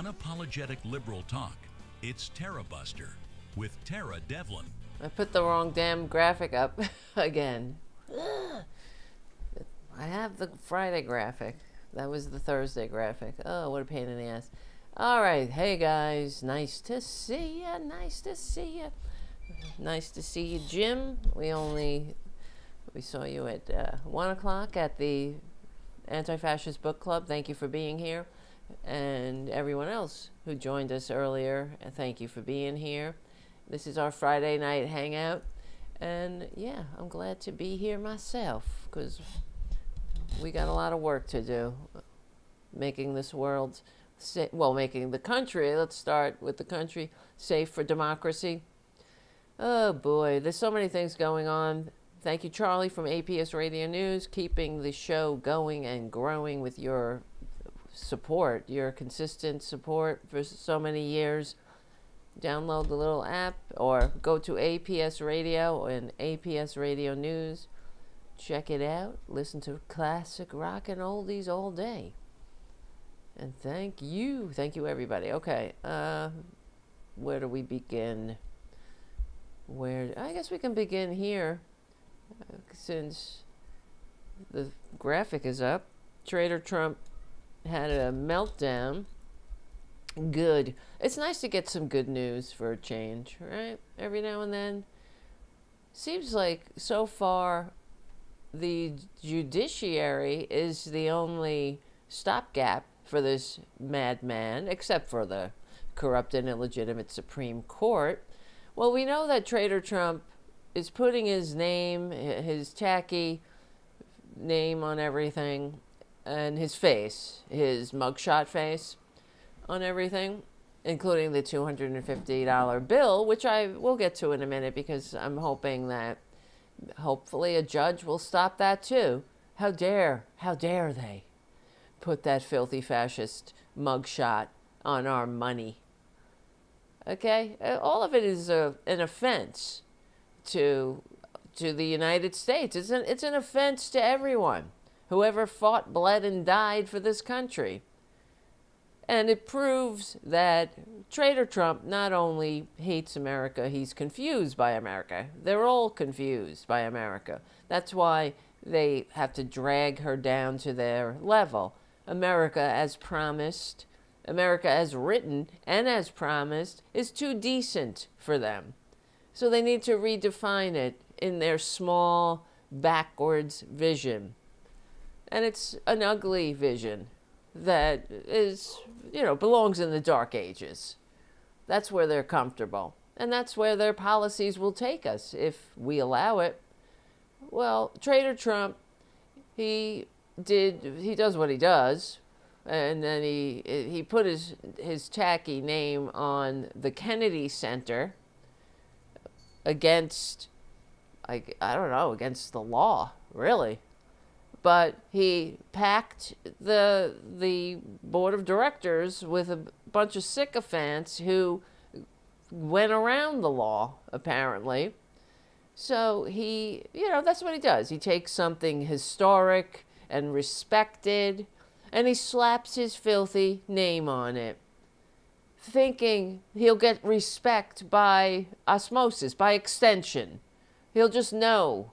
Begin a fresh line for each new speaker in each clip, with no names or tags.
unapologetic liberal talk. It's Tarabuster with Tara Devlin.
I put the wrong damn graphic up again. I have the Friday graphic. That was the Thursday graphic. Oh, what a pain in the ass. All right. Hey, guys. Nice to see you. Nice to see you. Nice to see you, Jim. We saw you at 1 o'clock at the Anti-Fascist Book Club. Thank you for being here. And everyone else who joined us earlier, thank you for being here. This is our Friday night hangout. And yeah, I'm glad to be here myself because we got a lot of work to do. Making this world, making the country, let's start with the country, safe for democracy. Oh boy, there's so many things going on. Thank you, Charlie from APS Radio News, keeping the show going and growing with your support, your consistent support for so many years. Download the little app or go to APS Radio and APS Radio News. Check it out. Listen to classic rock and oldies all day. And thank you. Thank you, everybody. Okay. Where do we begin? I guess we can begin here since the graphic is up. Traitor Trump had a meltdown. Good. It's nice to get some good news for a change, right? Every now and then. Seems like so far the judiciary is the only stopgap for this madman, except for the corrupt and illegitimate Supreme Court. Well, we know that Traitor Trump is putting his name, his tacky name on everything, and his face, his mugshot face on everything, including the $250 bill, which I will get to in a minute because I'm hoping that hopefully a judge will stop that too. How dare they put that filthy fascist mugshot on our money? Okay, all of it is an offense to the United States. It's an offense to everyone, whoever fought, bled, and died for this country. And it proves that Traitor Trump not only hates America, he's confused by America. They're all confused by America. That's why they have to drag her down to their level. America, as promised, America as written and as promised, is too decent for them. So they need to redefine it in their small, backwards vision. And it's an ugly vision that is, belongs in the dark ages. That's where they're comfortable. And that's where their policies will take us if we allow it. Well, Traitor Trump, he does what he does. And then he put his tacky name on the Kennedy Center against, against the law, really. But he packed the board of directors with a bunch of sycophants who went around the law, apparently. So that's what he does. He takes something historic and respected, and he slaps his filthy name on it, thinking he'll get respect by osmosis, by extension. He'll just know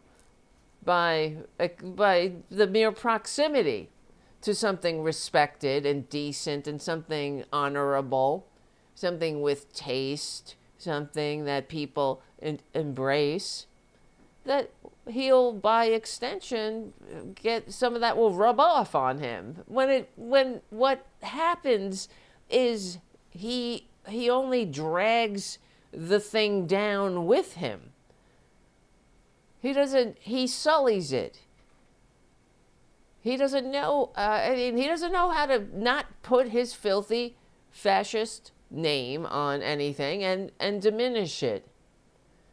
by the mere proximity to something respected and decent and something honorable, something with taste, something that people embrace, that he'll, by extension, get some of that will rub off on him. When what happens is he only drags the thing down with him. He sullies it. He doesn't know, he doesn't know how to not put his filthy fascist name on anything and diminish it.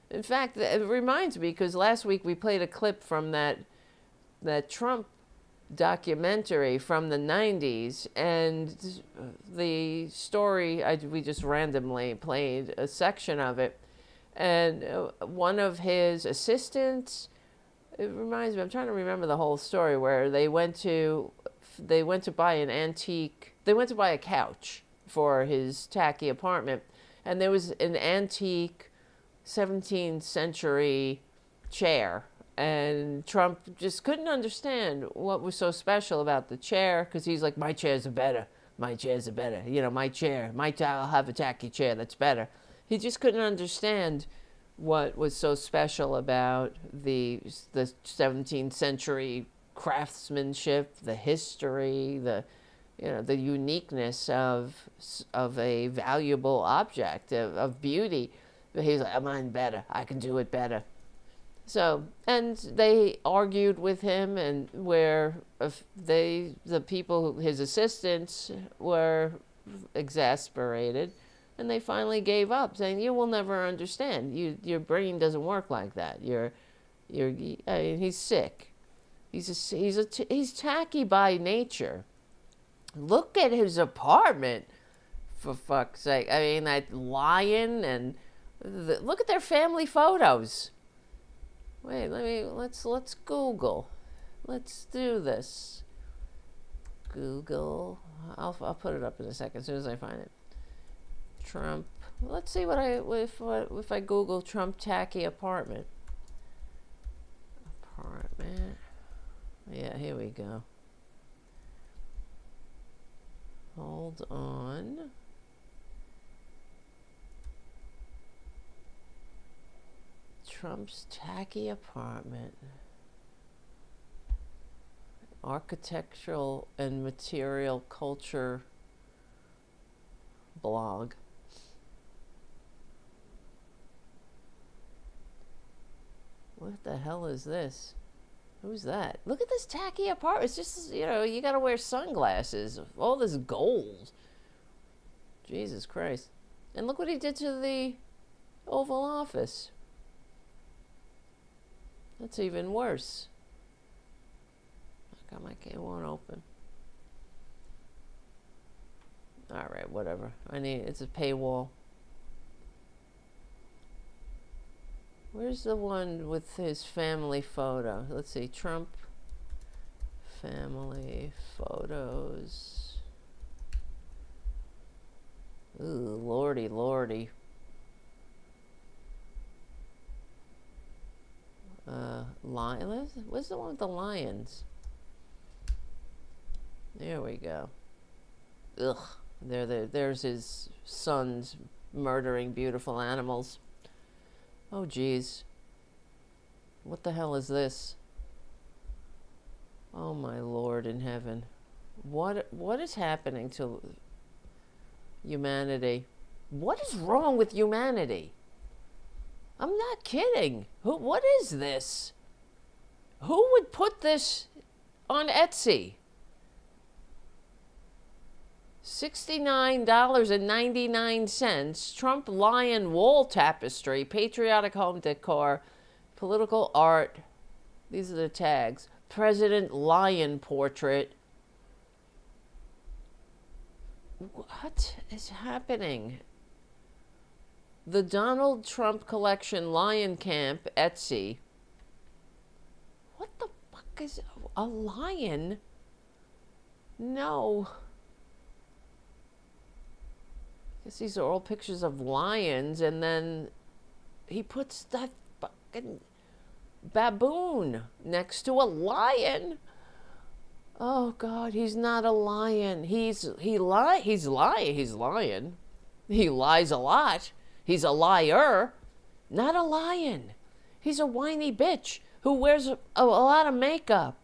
In fact, it reminds me, because last week we played a clip from that Trump documentary from the 90s, and the story, we just randomly played a section of it, and one of his assistants, it reminds me, I'm trying to remember the whole story, where they went to buy an antique, they went to buy a couch for his tacky apartment. And there was an antique 17th century chair. And Trump just couldn't understand what was so special about the chair, because he's like, my chairs are better. My chairs are better. You know, my chair. I'll have a tacky chair that's better. He just couldn't understand what was so special about the 17th century craftsmanship, the history, the uniqueness of a valuable object, of beauty. But he's like, mine better. I can do it better. So, and they argued with him, and where the people, his assistants, were exasperated, and they finally gave up, saying, "You will never understand. Your brain doesn't work like that. He's sick. He's tacky by nature. Look at his apartment, for fuck's sake. I mean, that lion, and look at their family photos." Wait, let's Google. Let's do this. Google. I'll put it up in a second as soon as I find it. Trump. Let's see if I Google Trump tacky apartment. Apartment. Yeah, here we go. Hold on. Trump's tacky apartment. Architectural and material culture blog. What the hell is this? Who's that? Look at this tacky apartment. It's just, you gotta wear sunglasses. All this gold. Jesus Christ. And look what he did to the Oval Office. That's even worse. How come it won't open? Alright, whatever. It's a paywall. Where's the one with his family photo? Let's see, Trump family photos. Ooh, lordy, lordy. Where's the one with the lions? There we go. Ugh. There's his sons murdering beautiful animals. Oh, geez. What the hell is this? Oh, my Lord in heaven. What is happening to humanity? What is wrong with humanity? I'm not kidding. What is this? Who would put this on Etsy? $69.99. Trump lion wall tapestry, patriotic home decor, political art. These are the tags. President lion portrait. What is happening? The Donald Trump Collection Lion Camp, Etsy. What the fuck is a lion? No. I guess these are all pictures of lions, and then he puts that fucking baboon next to a lion. Oh God, he's not a lion. He's lying. He lies a lot. He's a liar, not a lion. He's a whiny bitch who wears a lot of makeup,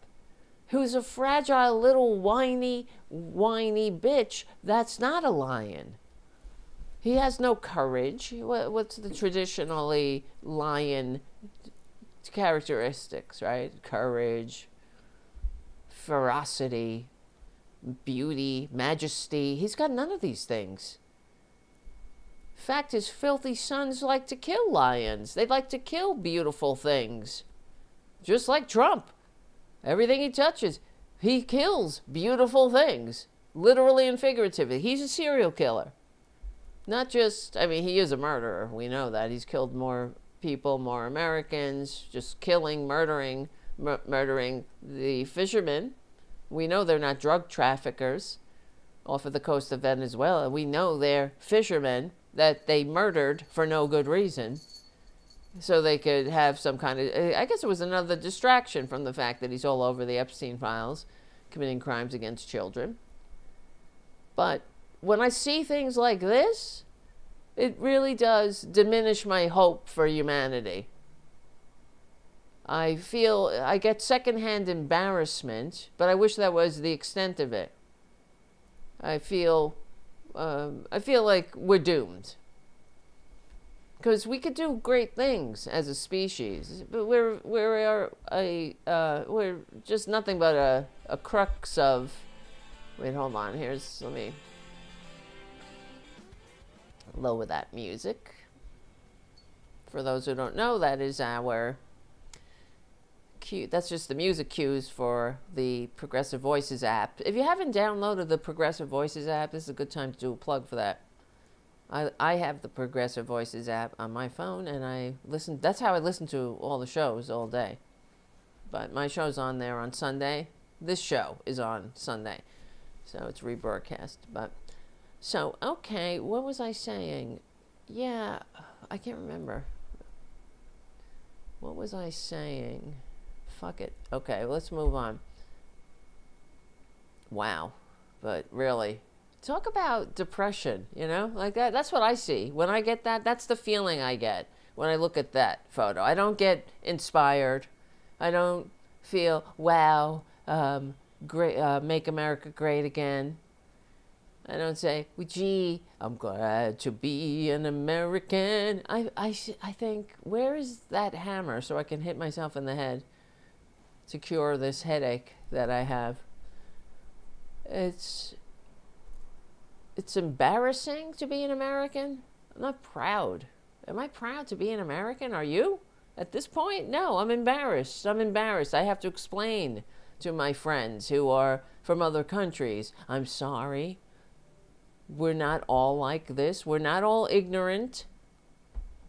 who's a fragile little whiny bitch. That's not a lion. He has no courage. What's the traditionally lion characteristics, right? Courage, ferocity, beauty, majesty. He's got none of these things. In fact, his filthy sons like to kill lions. They like to kill beautiful things. Just like Trump. Everything he touches, he kills beautiful things. Literally and figuratively. He's a serial killer. Not just, he is a murderer. We know that. He's killed more people, more Americans, just killing, murdering the fishermen. We know they're not drug traffickers off of the coast of Venezuela. We know they're fishermen that they murdered for no good reason, so they could have some kind of, I guess it was another distraction from the fact that he's all over the Epstein files, committing crimes against children. But when I see things like this, it really does diminish my hope for humanity. I feel I get secondhand embarrassment, but I wish that was the extent of it. I feel like we're doomed. Because we could do great things as a species, but we're just nothing but a crux of. Wait, hold on. Let me lower that music. For those who don't know, that is our cue. That's just the music cues for the Progressive Voices app. If you haven't downloaded the Progressive Voices app, this is a good time to do a plug for that. I have the Progressive Voices app on my phone, and I listen. That's how I listen to all the shows all day. But my show's on there on Sunday. This show is on Sunday, so it's rebroadcast. But so okay, what was I saying? Yeah, I can't remember. What was I saying? Fuck it. Okay, let's move on. Wow, but really. Talk about depression, like that. That's what I see. When I get that, that's the feeling I get when I look at that photo. I don't get inspired. I don't feel, wow, great, make America great again. I don't say, well, gee, I'm glad to be an American. I think, where is that hammer so I can hit myself in the head to cure this headache that I have? It's embarrassing to be an American. I'm not proud. Am I proud to be an American? Are you? At this point, no, I'm embarrassed. I have to explain to my friends who are from other countries, I'm sorry. We're not all like this. We're not all ignorant.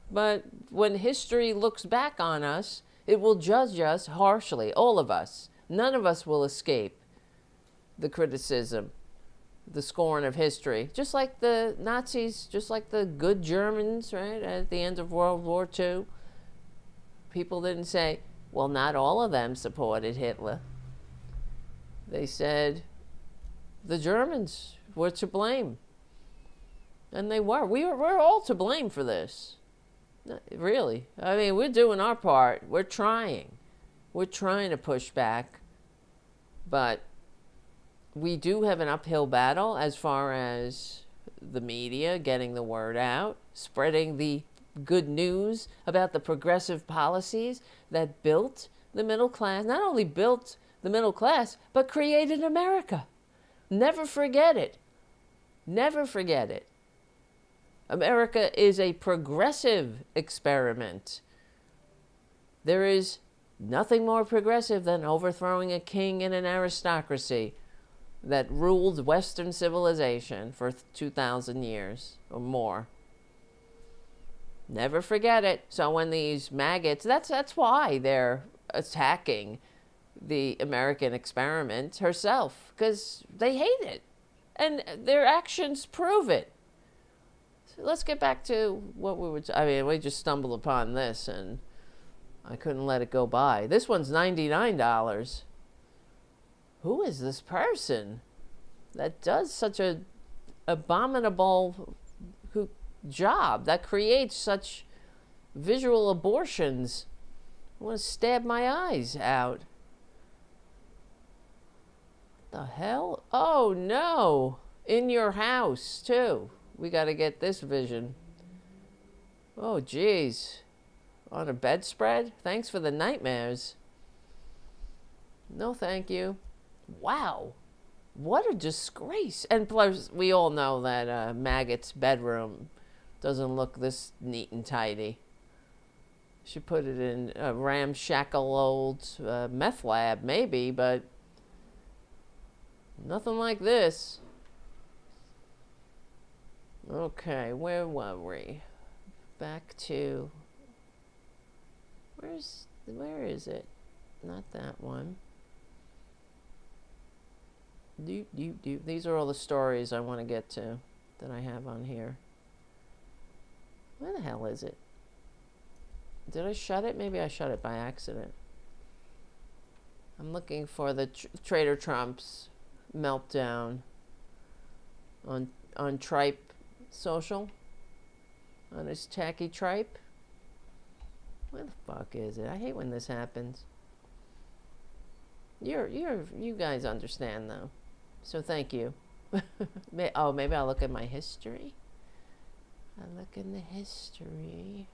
But when history looks back on us, it will judge us harshly, all of us. None of us will escape the criticism, the scorn of history, just like the Nazis, just like the good Germans, right, at the end of World War II. People didn't say, well, not all of them supported Hitler. They said the Germans were to blame. And they were. We're all to blame for this. Really. I mean, we're doing our part. We're trying. We're trying to push back. But we do have an uphill battle as far as the media getting the word out, spreading the good news about the progressive policies that built the middle class, not only built the middle class, but created America. Never forget it. Never forget it. America is a progressive experiment. There is nothing more progressive than overthrowing a king and an aristocracy that ruled Western civilization for 2,000 years or more. Never forget it. So when these maggots, that's why they're attacking the American experiment herself, because they hate it. And their actions prove it. So let's get back to what we were, we just stumbled upon this and I couldn't let it go by. This one's $99. Who is this person that does such a abominable job, that creates such visual abortions? I want to stab my eyes out. What the hell? Oh no! In your house too. We got to get this vision. Oh geez. On a bedspread? Thanks for the nightmares. No thank you. Wow. What a disgrace. And plus, we all know that Maggot's bedroom doesn't look this neat and tidy. She put it in a ramshackle old meth lab, maybe, but nothing like this. Okay, where were we? Back to... Where is it? Not that one. These are all the stories I want to get to that I have on here. Where the hell is it? Did I shut it? Maybe I shut it by accident. I'm looking for the Traitor Trump's meltdown on Tripe Social, on his tacky Tripe. Where the fuck is it? I hate when this happens. You guys understand though, so thank you. Oh, maybe I'll look at my history. I'll look in the history.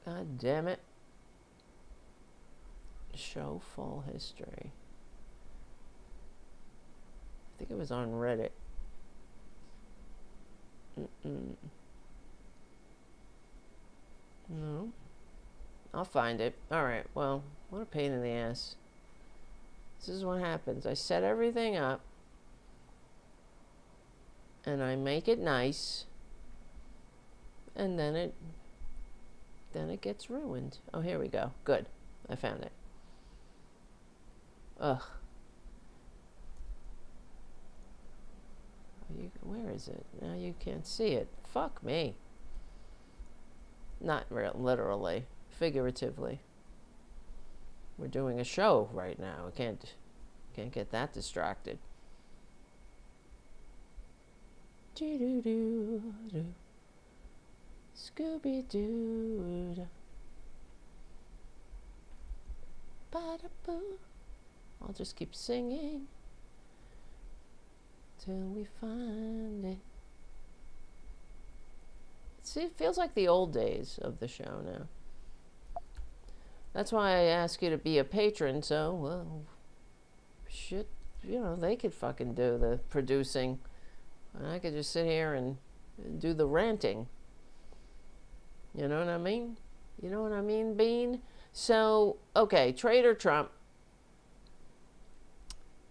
God damn it. Show full history. I think it was on Reddit. No. I'll find it. Alright, well, what a pain in the ass. This is what happens. I set everything up. And I make it nice. And then it gets ruined. Oh, here we go. Good. I found it. Ugh. Where is it? Now you can't see it. Fuck me. Not literally. Figuratively. We're doing a show right now. I can't get that distracted. Doo-doo-doo-doo. Scooby-Doo. Ba-da-boo. I'll just keep singing till we find it. See, it feels like the old days of the show now. That's why I ask you to be a patron, so, well, shit, you know, they could fucking do the producing. And I could just sit here and do the ranting. You know what I mean? You know what I mean, Bean? So, okay, Traitor Trump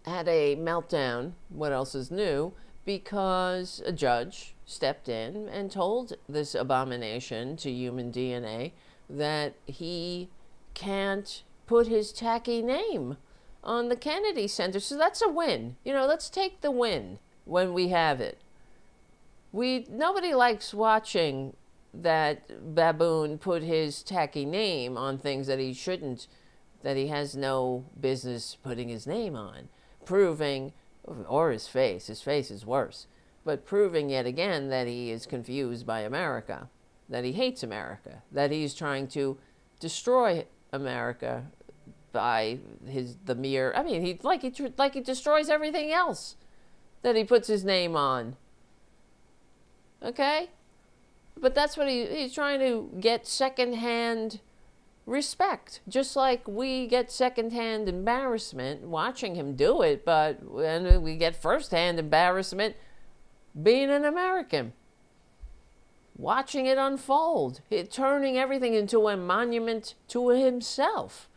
had a meltdown, what else is new, because a judge stepped in and told this abomination to human DNA that he can't put his tacky name on the Kennedy Center. So that's a win. You know, let's take the win when we have it. Nobody likes watching that baboon put his tacky name on things that he shouldn't, that he has no business putting his name on. Proving, or his face is worse, but proving yet again that he is confused by America, that he hates America, that he's trying to destroy America by the mere, I mean, he destroys everything else that he puts his name on. Okay? But that's what he's trying to get secondhand respect, just like we get secondhand embarrassment watching him do it, but when we get firsthand embarrassment being an American, watching it unfold, turning everything into a monument to himself.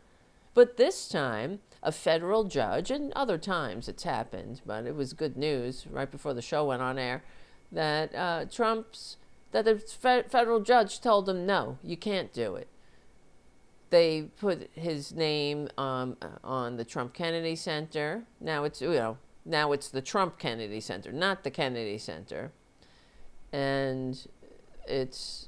But this time, a federal judge, and other times it's happened, but it was good news right before the show went on air, that the federal judge told him, no, you can't do it. They put his name on the Trump Kennedy Center. Now it's the Trump Kennedy Center, not the Kennedy Center. And it's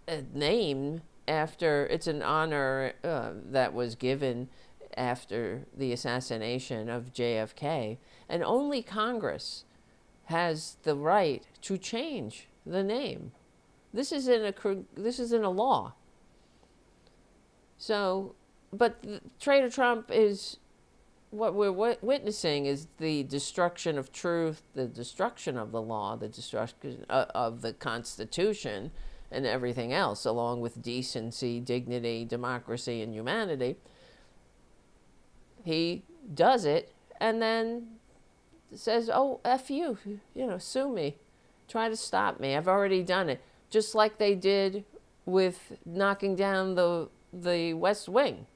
a name after, it's an honor that was given after the assassination of JFK. And only Congress has the right to change the name. This is in a law. So, but Traitor Trump is, what we're witnessing is the destruction of truth, the destruction of the law, the destruction of the Constitution and everything else, along with decency, dignity, democracy, and humanity. He does it and then says, oh, F you, sue me. Try to stop me. I've already done it. Just like they did with knocking down the West Wing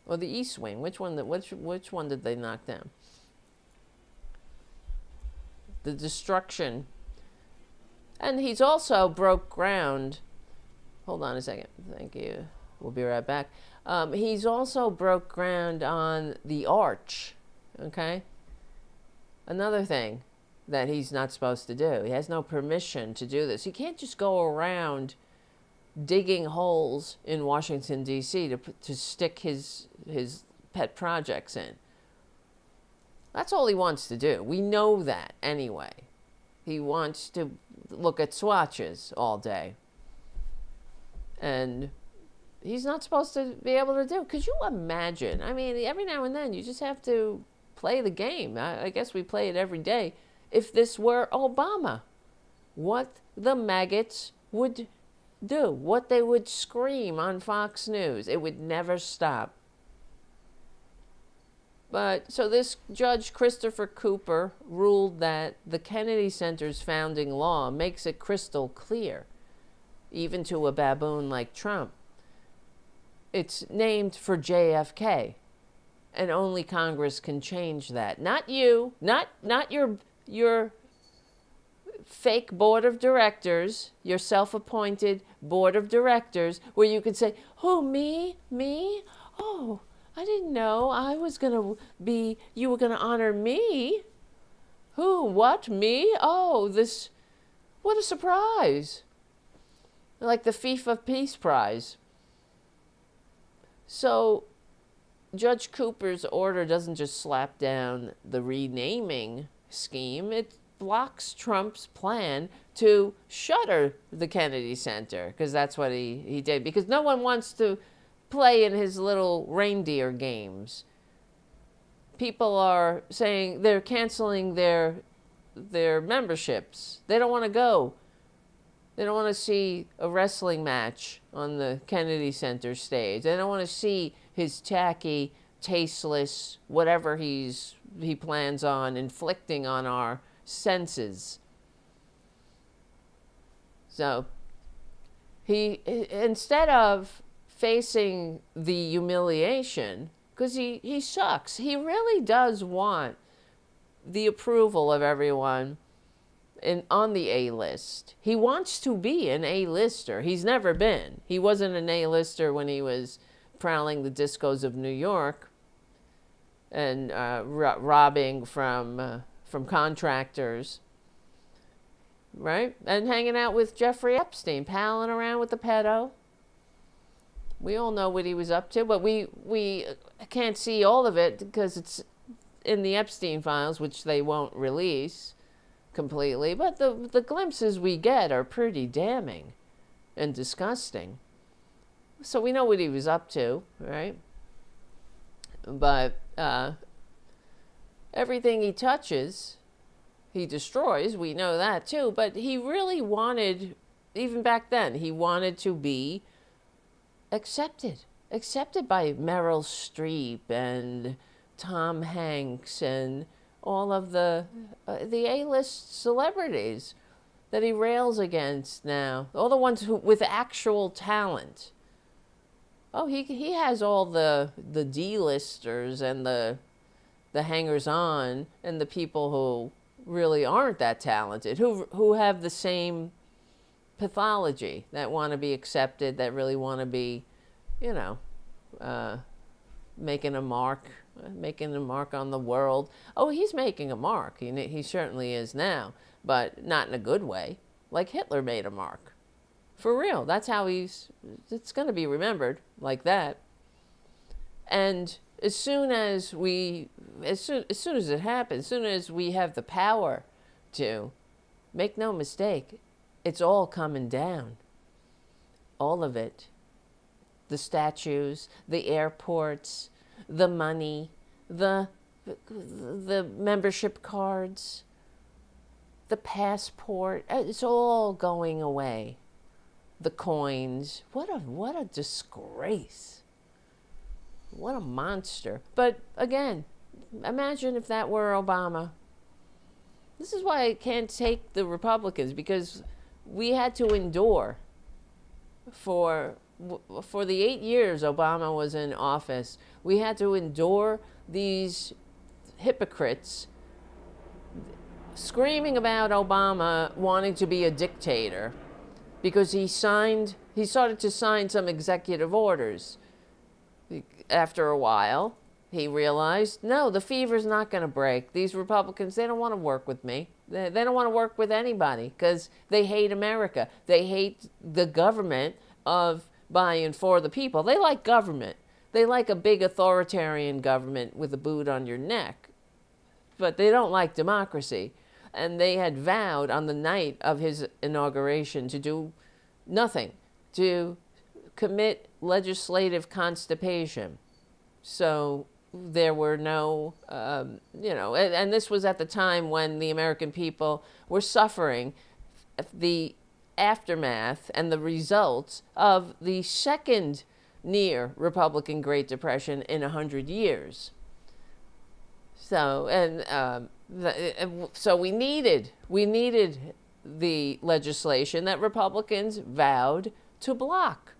or the East Wing. Which one did they knock down? The destruction. And he's also broke ground. Hold on a second. Thank you. We'll be right back. He's also broke ground on the arch Okay? Another thing that he's not supposed to do. He has no permission to do this. He can't just go around digging holes in Washington, D.C. to stick his pet projects in. That's all he wants to do. We know that anyway. He wants to look at swatches all day. And he's not supposed to be able to do. Could you imagine? I mean, every now and then you just have to play the game. I guess we play it every day. If this were Obama, what the maggots would do, what they would scream on Fox News. It would never stop. But so this Judge Christopher Cooper ruled that the Kennedy Center's founding law makes it crystal clear, even to a baboon like Trump. It's named for JFK, and only Congress can change that. Not you, not your fake board of directors, your self-appointed board of directors, where you could say, "Who, me? Oh, I didn't know I was you were gonna honor me. Who, what, me? Oh, what a surprise." Like the FIFA Peace Prize. So Judge Cooper's order doesn't just slap down the renaming scheme, it blocks Trump's plan to shutter the Kennedy Center, because that's what he did. Because no one wants to play in his little reindeer games. People are saying they're canceling their memberships. They don't want to go. They don't want to see a wrestling match on the Kennedy Center stage. They don't want to see his tacky, tasteless, whatever he plans on inflicting on our senses. So he, instead of facing the humiliation, because he sucks, he really does want the approval of everyone on the A-list. He wants to be an A-lister. He's never been. He wasn't an A-lister when he was prowling the discos of New York and robbing from contractors, right? And hanging out with Jeffrey Epstein, palling around with the pedo. We all know what he was up to, but we can't see all of it because it's in the Epstein files, which they won't release completely. But the glimpses we get are pretty damning and disgusting. So we know what he was up to, right? But everything he touches, he destroys. We know that too. But he really wanted, even back then, he wanted to be accepted by Meryl Streep and Tom Hanks and all of the A-list celebrities that he rails against now. All the ones with actual talent. Oh, he has all the D-listers and the hangers-on and the people who really aren't that talented, who have the same pathology, that want to be accepted, that really want to be, making a mark on the world. Oh, he's making a mark. He certainly is now, but not in a good way. Like Hitler made a mark. For real. That's how it's going to be remembered like that. And as soon as it happens, as soon as we have the power to, make no mistake, it's all coming down. All of it. The statues, the airports, the money, the membership cards, the passport. It's all going away. The coins. What a disgrace. What a monster. But again, imagine if that were Obama. This is why I can't take the Republicans, because we had to endure for the 8 years Obama was in office. We had to endure these hypocrites screaming about Obama wanting to be a dictator because he started to sign some executive orders after a while. he realized, no, the fever's not going to break. These Republicans, they don't want to work with me. They don't want to work with anybody because they hate America. They hate the government of by and for the people. They like government. They like a big authoritarian government with a boot on your neck. But they don't like democracy. And they had vowed on the night of his inauguration to do nothing, to commit legislative constipation. So there were no, and this was at the time when the American people were suffering the aftermath and the results of the second near Republican Great Depression in 100 years. So, so we needed the legislation that Republicans vowed to block,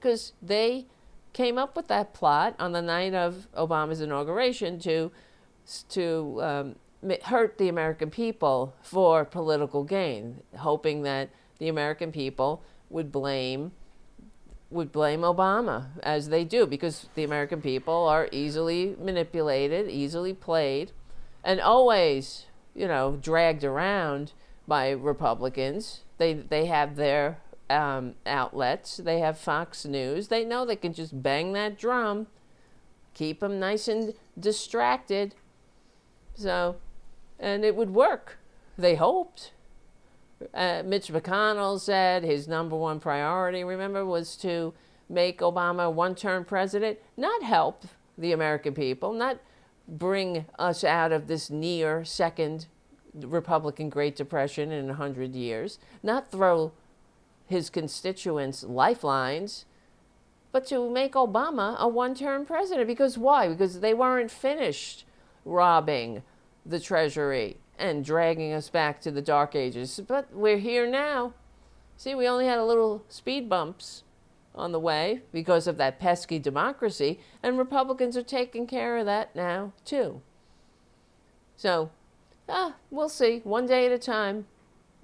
because they came up with that plot on the night of Obama's inauguration to hurt the American people for political gain, hoping that the American people would blame Obama, as they do, because the American people are easily manipulated, easily played, and always, dragged around by Republicans. They have their outlets. They have Fox News. They know they can just bang that drum, keep them nice and distracted. So, and it would work. They hoped. Mitch McConnell said his number one priority, remember, was to make Obama a one-term president, not help the American people, not bring us out of this near second Republican Great Depression in 100 years, not throw his constituents lifelines, but to make Obama a one-term president. Because why? Because they weren't finished robbing the Treasury and dragging us back to the dark ages. But we're here now. See, we only had a little speed bumps on the way because of that pesky democracy, and Republicans are taking care of that now too. So, we'll see. One day at a time.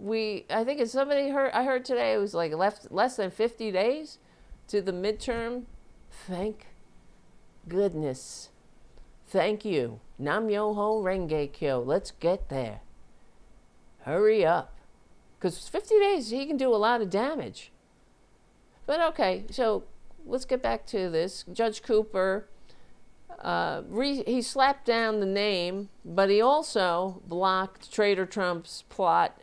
I think it's I heard today it was like less than 50 days to the midterm. Thank goodness. Thank you. Nam Yoho Renge Kyo. Let's get there. Hurry up. Because 50 days, he can do a lot of damage. But okay, so let's get back to this. Judge Cooper, he slapped down the name, but he also blocked Traitor Trump's plot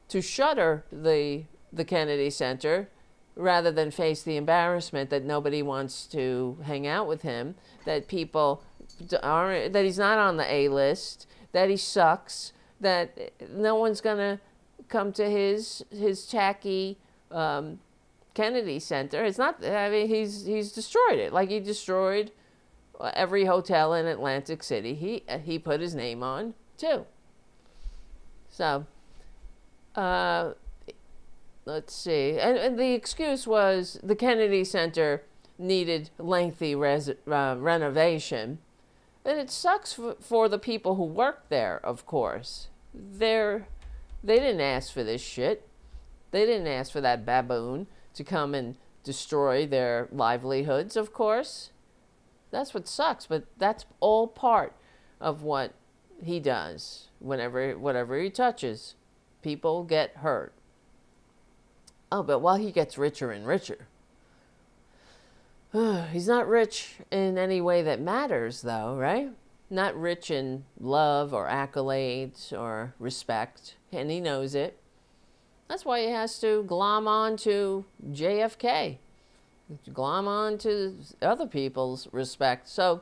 to shutter the Kennedy Center rather than face the embarrassment that nobody wants to hang out with him, that that he's not on the A list, that he sucks, that no one's going to come to his tacky Kennedy Center. It's not, he's destroyed it. Like he destroyed every hotel in Atlantic City. He put his name on too. So, let's see. And the excuse was the Kennedy Center needed lengthy renovation. And it sucks for the people who work there, of course. They didn't ask for this shit. They didn't ask for that baboon to come and destroy their livelihoods, of course. That's what sucks, but that's all part of what he does. Whatever he touches, people get hurt. Oh, but while he gets richer and richer. He's not rich in any way that matters, though, right? Not rich in love or accolades or respect, and he knows it. That's why he has to glom on to JFK, glom on to other people's respect. So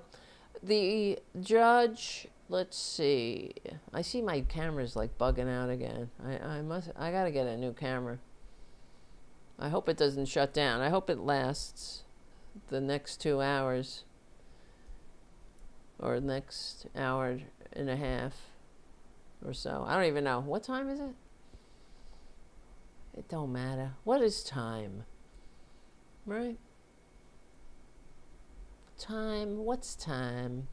the judge, let's see. I see my camera's like bugging out again. I gotta get a new camera. I hope it doesn't shut down. I hope it lasts the next 2 hours or next hour and a half or so. I don't even know. What time is it? It don't matter. What is time? Right? Time. What's time?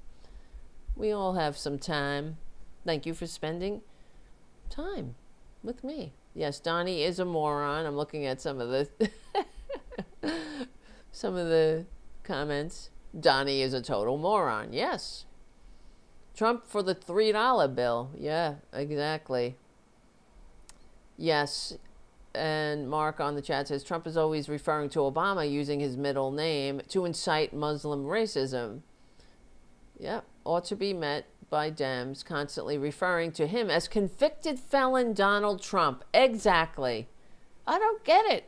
We all have some time. Thank you for spending time with me. Yes, Donnie is a moron. I'm looking at some of the some of the comments. Donnie is a total moron. Yes. Trump for the $3 bill. Yeah, exactly. Yes. And Mark on the chat says Trump is always referring to Obama using his middle name to incite Muslim racism. Yep. Ought to be met by Dems constantly referring to him as convicted felon Donald Trump. Exactly. I don't get it.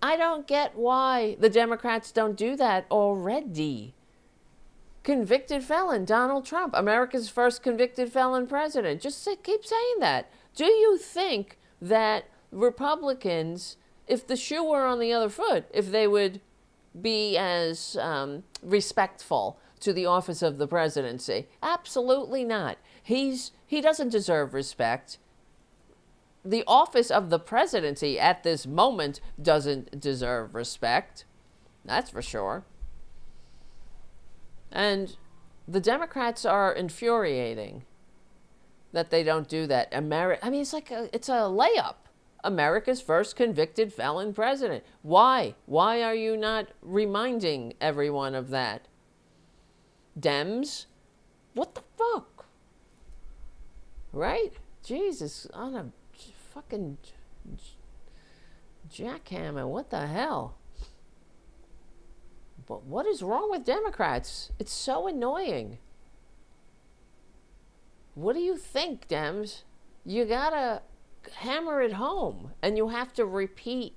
I don't get why the Democrats don't do that already. Convicted felon Donald Trump, America's first convicted felon president. Just keep saying that. Do you think that Republicans, if the shoe were on the other foot, if they would be as respectful to the office of the presidency? Absolutely not. He doesn't deserve respect. The office of the presidency at this moment doesn't deserve respect. That's for sure. And the Democrats are infuriating that they don't do that. I mean, it's a layup. America's first convicted felon president. Why? Why are you not reminding everyone of that? Dems? What the fuck? Right? Jesus, on a fucking jackhammer. What the hell? But what is wrong with Democrats? It's so annoying. What do you think, Dems? You gotta hammer it home. And you have to repeat.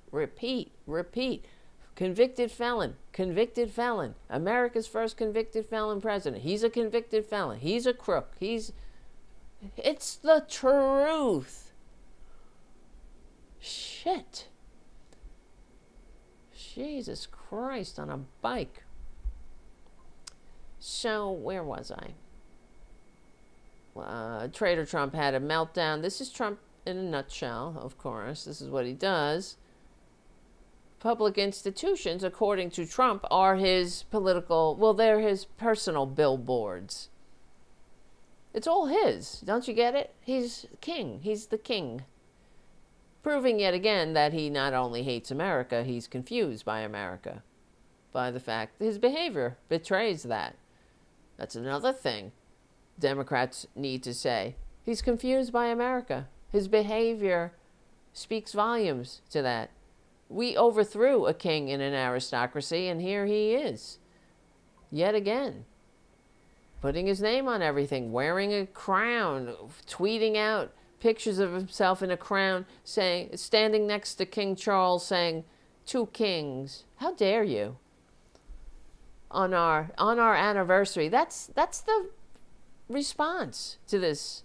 Convicted felon. Convicted felon. America's first convicted felon president. He's a convicted felon. He's a crook. It's the truth. Shit. Jesus Christ, on a bike. So, where was I? Traitor Trump had a meltdown. This is Trump in a nutshell, of course. This is what he does. Public institutions, according to Trump, are his they're his personal billboards. It's all his. Don't you get it? He's king. He's the king. Proving yet again that he not only hates America, he's confused by America. By the fact that his behavior betrays that. That's another thing Democrats need to say. He's confused by America. His behavior speaks volumes to that. We overthrew a king in an aristocracy, and here he is. Yet again. Putting his name on everything, wearing a crown, tweeting out pictures of himself in a crown, standing next to King Charles, saying, "Two kings." How dare you? On our anniversary. That's the response to this.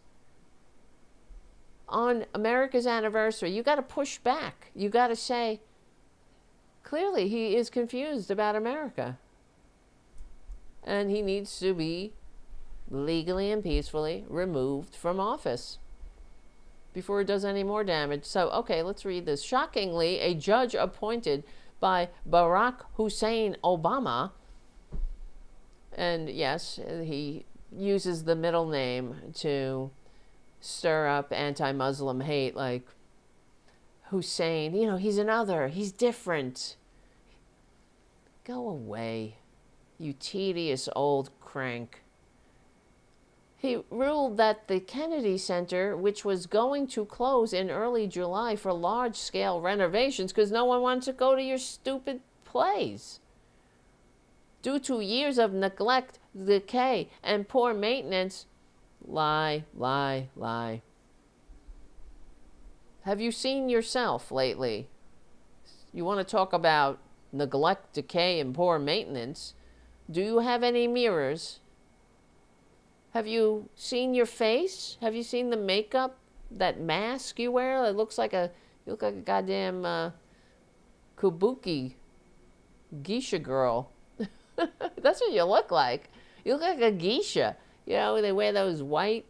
On America's anniversary, you got to push back. You got to say, clearly he is confused about America. And he needs to be legally and peacefully removed from office before it does any more damage. So, okay, let's read this. Shockingly, a judge appointed by Barack Hussein Obama, and yes, he uses the middle name to stir up anti-Muslim hate, like Hussein, he's another, he's different. Go away, you tedious old crank. He ruled that the Kennedy Center, which was going to close in early July for large-scale renovations because no one wants to go to your stupid plays, due to years of neglect, decay, and poor maintenance. Lie. Have you seen yourself lately? You want to talk about neglect, decay, and poor maintenance? Do you have any mirrors? Have you seen your face? Have you seen the makeup, that mask you wear? It looks like you look like a goddamn kabuki geisha girl. That's what you look like. You look like a geisha. They wear those white,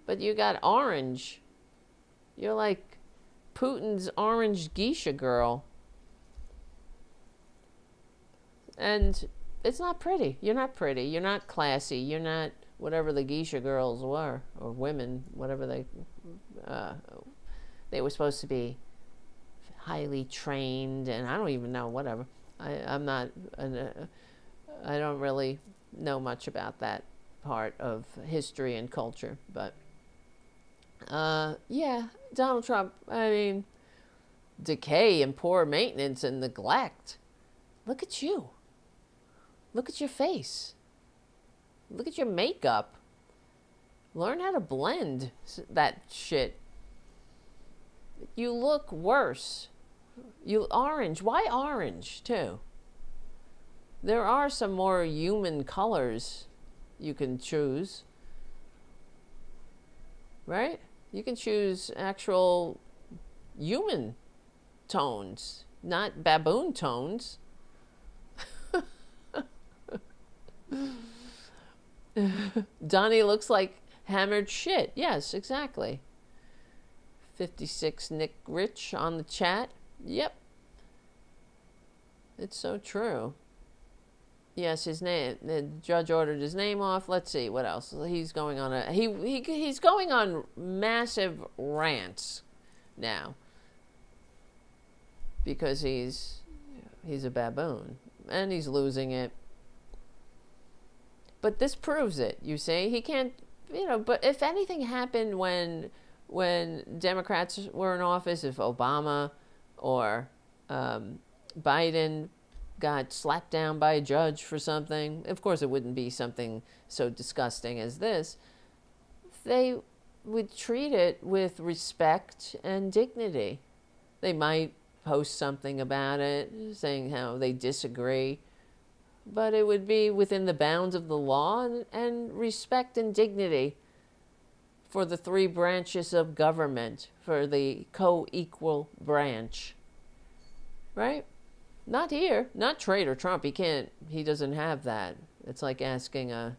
but you got orange. You're like Putin's orange geisha girl. And it's not pretty. You're not pretty. You're not classy. You're not whatever the geisha girls were, or women, whatever they were supposed to be highly trained, and I don't even know, whatever. I'm not I don't really know much about that part of history and culture, but yeah, Donald Trump, I mean, decay and poor maintenance and neglect. Look at you. Look at your face. Look at your makeup. Learn how to blend that shit. You look worse. You orange. Why orange, too? There are some more human colors you can choose. Right? You can choose actual human tones, not baboon tones. Donnie looks like hammered shit. Yes, exactly. 56 Nick Rich on the chat. Yep. It's so true. Yes, his name. The judge ordered his name off. Let's see what else. He's going on a he's going on massive rants now because he's a baboon and he's losing it. But this proves it. You see, he can't. But if anything happened when Democrats were in office, if Obama or Biden got slapped down by a judge for something, of course it wouldn't be something so disgusting as this. They would treat it with respect and dignity. They might post something about it, saying how they disagree, but it would be within the bounds of the law and respect and dignity for the three branches of government, for the co-equal branch. Right? Not here. Not Traitor Trump. He doesn't have that. It's like asking a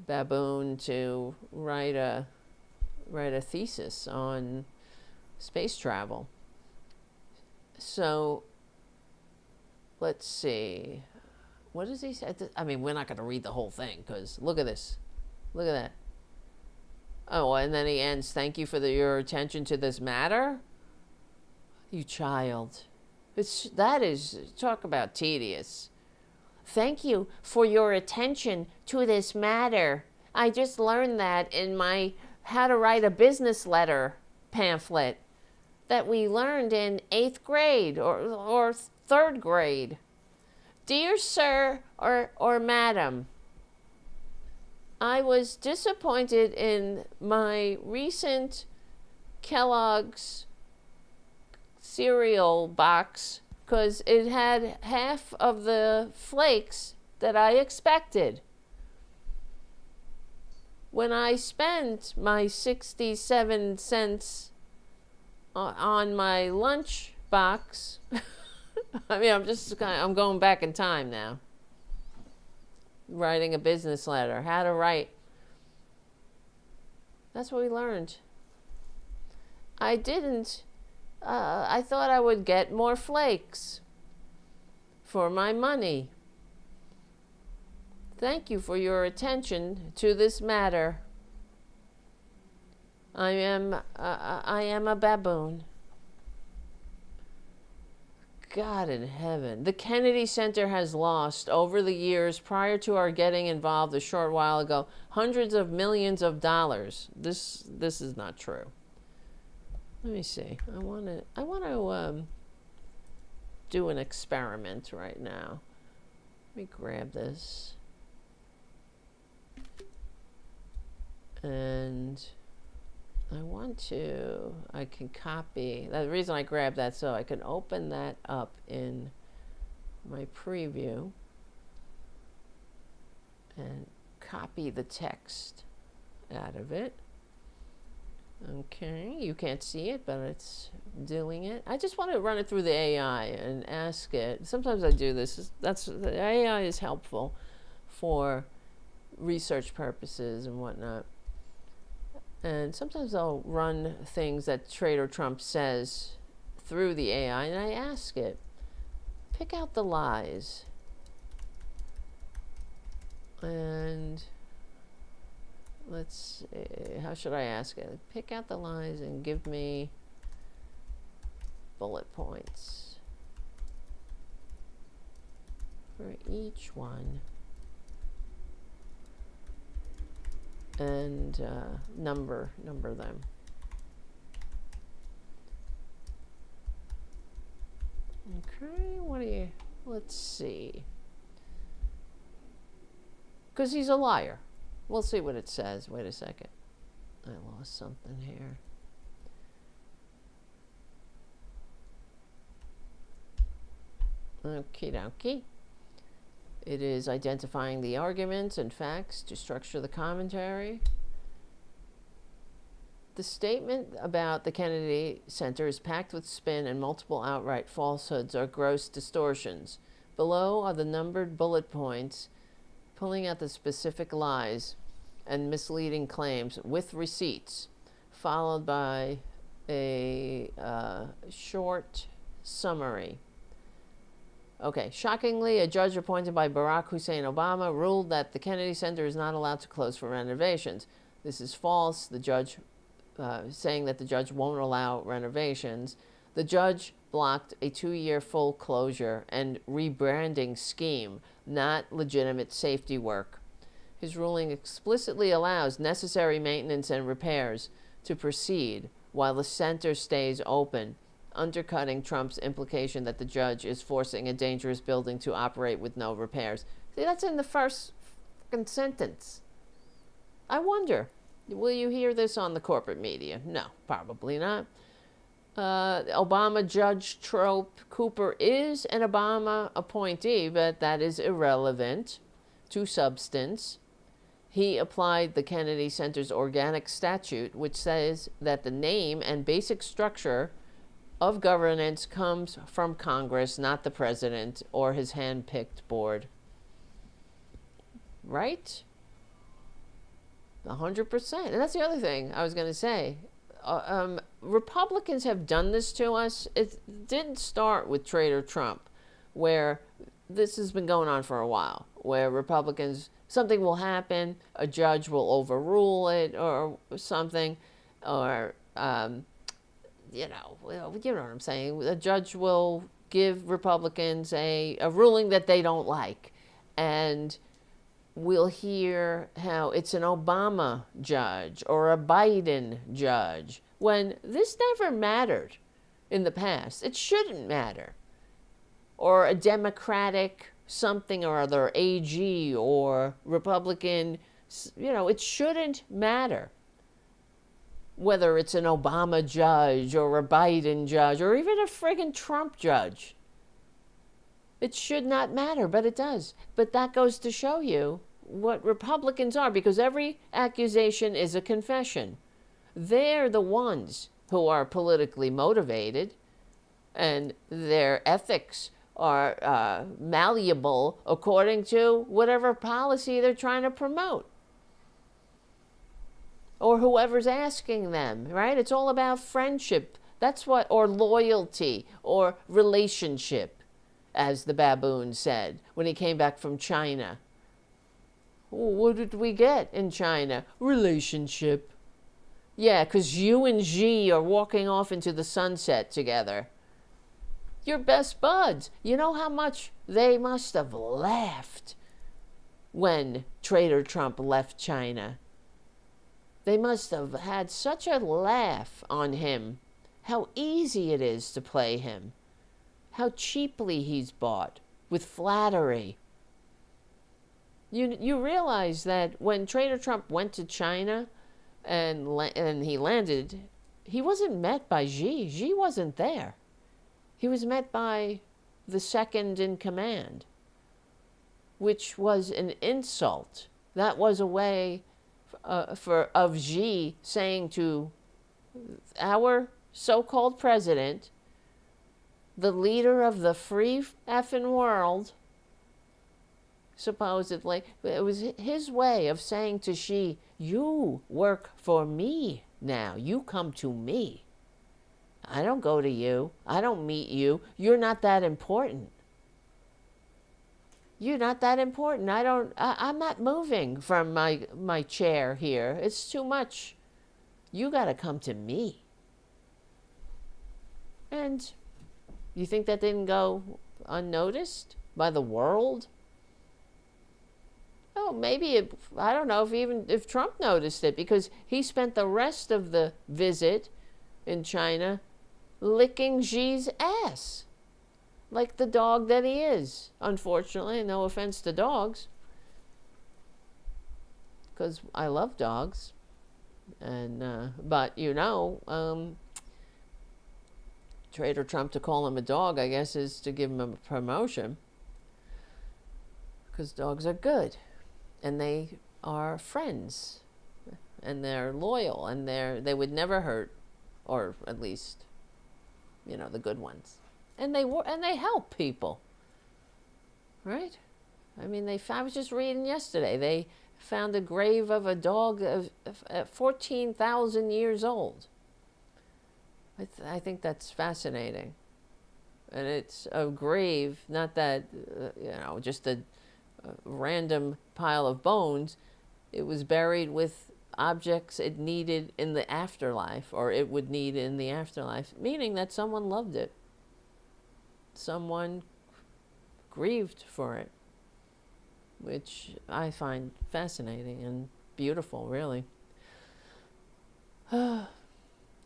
baboon to write a thesis on space travel. So, let's see. What does he say? I mean, we're not going to read the whole thing because look at this. Look at that. Oh, and then he ends, thank you for your attention to this matter. You child. Talk about tedious. Thank you for your attention to this matter. I just learned that in my How to Write a Business Letter pamphlet that we learned in 8th grade or 3rd grade. Dear sir or madam, I was disappointed in my recent Kellogg's cereal box because it had half of the flakes that I expected. When I spent my 67 cents on my lunch box, I mean, I'm going back in time now. Writing a business letter, how to write. That's what we learned. I thought I would get more flakes for my money. Thank you for your attention to this matter. I am a baboon. God in heaven. The Kennedy Center has lost, over the years prior to our getting involved a short while ago, hundreds of millions of dollars. This is not true. Let me see. I want to do an experiment right now. Let me grab this. And I can copy. The reason I grabbed that so I can open that up in my preview and copy the text out of it. Okay, you can't see it, but it's doing it. I just want to run it through the AI and ask it. Sometimes I do this. The AI is helpful for research purposes and whatnot. And sometimes I'll run things that Traitor Trump says through the AI, and I ask it, pick out the lies. And let's see, how should I ask it? Pick out the lies and give me bullet points for each one. and number them. Okay, let's see. Because he's a liar. We'll see what it says. Wait a second. I lost something here. Okie dokie. It is identifying the arguments and facts to structure the commentary. The statement about the Kennedy Center is packed with spin and multiple outright falsehoods or gross distortions. Below are the numbered bullet points pulling out the specific lies and misleading claims with receipts, followed by a short summary. Okay, shockingly, a judge appointed by Barack Hussein Obama ruled that the Kennedy Center is not allowed to close for renovations. This is false. The judge saying that the judge won't allow renovations. The judge blocked a 2-year full closure and rebranding scheme, not legitimate safety work. His ruling explicitly allows necessary maintenance and repairs to proceed while the center stays open, undercutting Trump's implication that the judge is forcing a dangerous building to operate with no repairs. See, that's in the first sentence. I wonder, will you hear this on the corporate media? No, probably not. Obama Judge Trope Cooper is an Obama appointee, but that is irrelevant to substance. He applied the Kennedy Center's organic statute, which says that the name and basic structure of governance comes from Congress, not the president or his hand-picked board. Right? 100%. And that's the other thing I was going to say. Republicans have done this to us. It didn't start with Traitor Trump, where this has been going on for a while, where Republicans, something will happen, a judge will overrule it or something, or, you know what I'm saying. A judge will give Republicans a ruling that they don't like, and we'll hear how it's an Obama judge or a Biden judge, when this never mattered in the past. It shouldn't matter. Or a Democratic something or other, AG or Republican, it shouldn't matter whether it's an Obama judge or a Biden judge or even a friggin' Trump judge. It should not matter, but it does. But that goes to show you what Republicans are, because every accusation is a confession. They're the ones who are politically motivated, and their ethics are malleable according to whatever policy they're trying to promote, or whoever's asking them, right? It's all about friendship. That's what, or loyalty, or relationship, as the baboon said when he came back from China. What did we get in China? Relationship. Yeah, because you and Xi are walking off into the sunset together. You're best buds. You know how much they must have laughed when Traitor Trump left China. They must have had such a laugh on him. How easy it is to play him. How cheaply he's bought, with flattery. You realize that when Traitor Trump went to China and he landed, he wasn't met by Xi. Xi wasn't there. He was met by the second in command, which was an insult. That was a way of Xi saying to our so-called president, the leader of the free effing world, supposedly, it was his way of saying to Xi, you work for me now. You come to me. I don't go to you. I don't meet you. You're not that important. You're not that important. I'm not moving from my chair here. It's too much. You got to come to me. And you think that didn't go unnoticed by the world? Oh, Well, maybe I don't know if Trump noticed it, because he spent the rest of the visit in China licking Xi's ass like the dog that he is. Unfortunately, no offense to dogs, because I love dogs, and but Traitor Trump, to call him a dog, I guess, is to give him a promotion, because dogs are good, and they are friends, and they're loyal, and they would never hurt, or at least, the good ones, and they help people, right? I mean, I was just reading yesterday, they found the grave of a dog of 14,000 years old. I think that's fascinating. And it's a grave, not that, just a random pile of bones. It was buried with objects it needed in the afterlife, or it would need in the afterlife, meaning that someone loved it. Someone grieved for it, which I find fascinating and beautiful, really.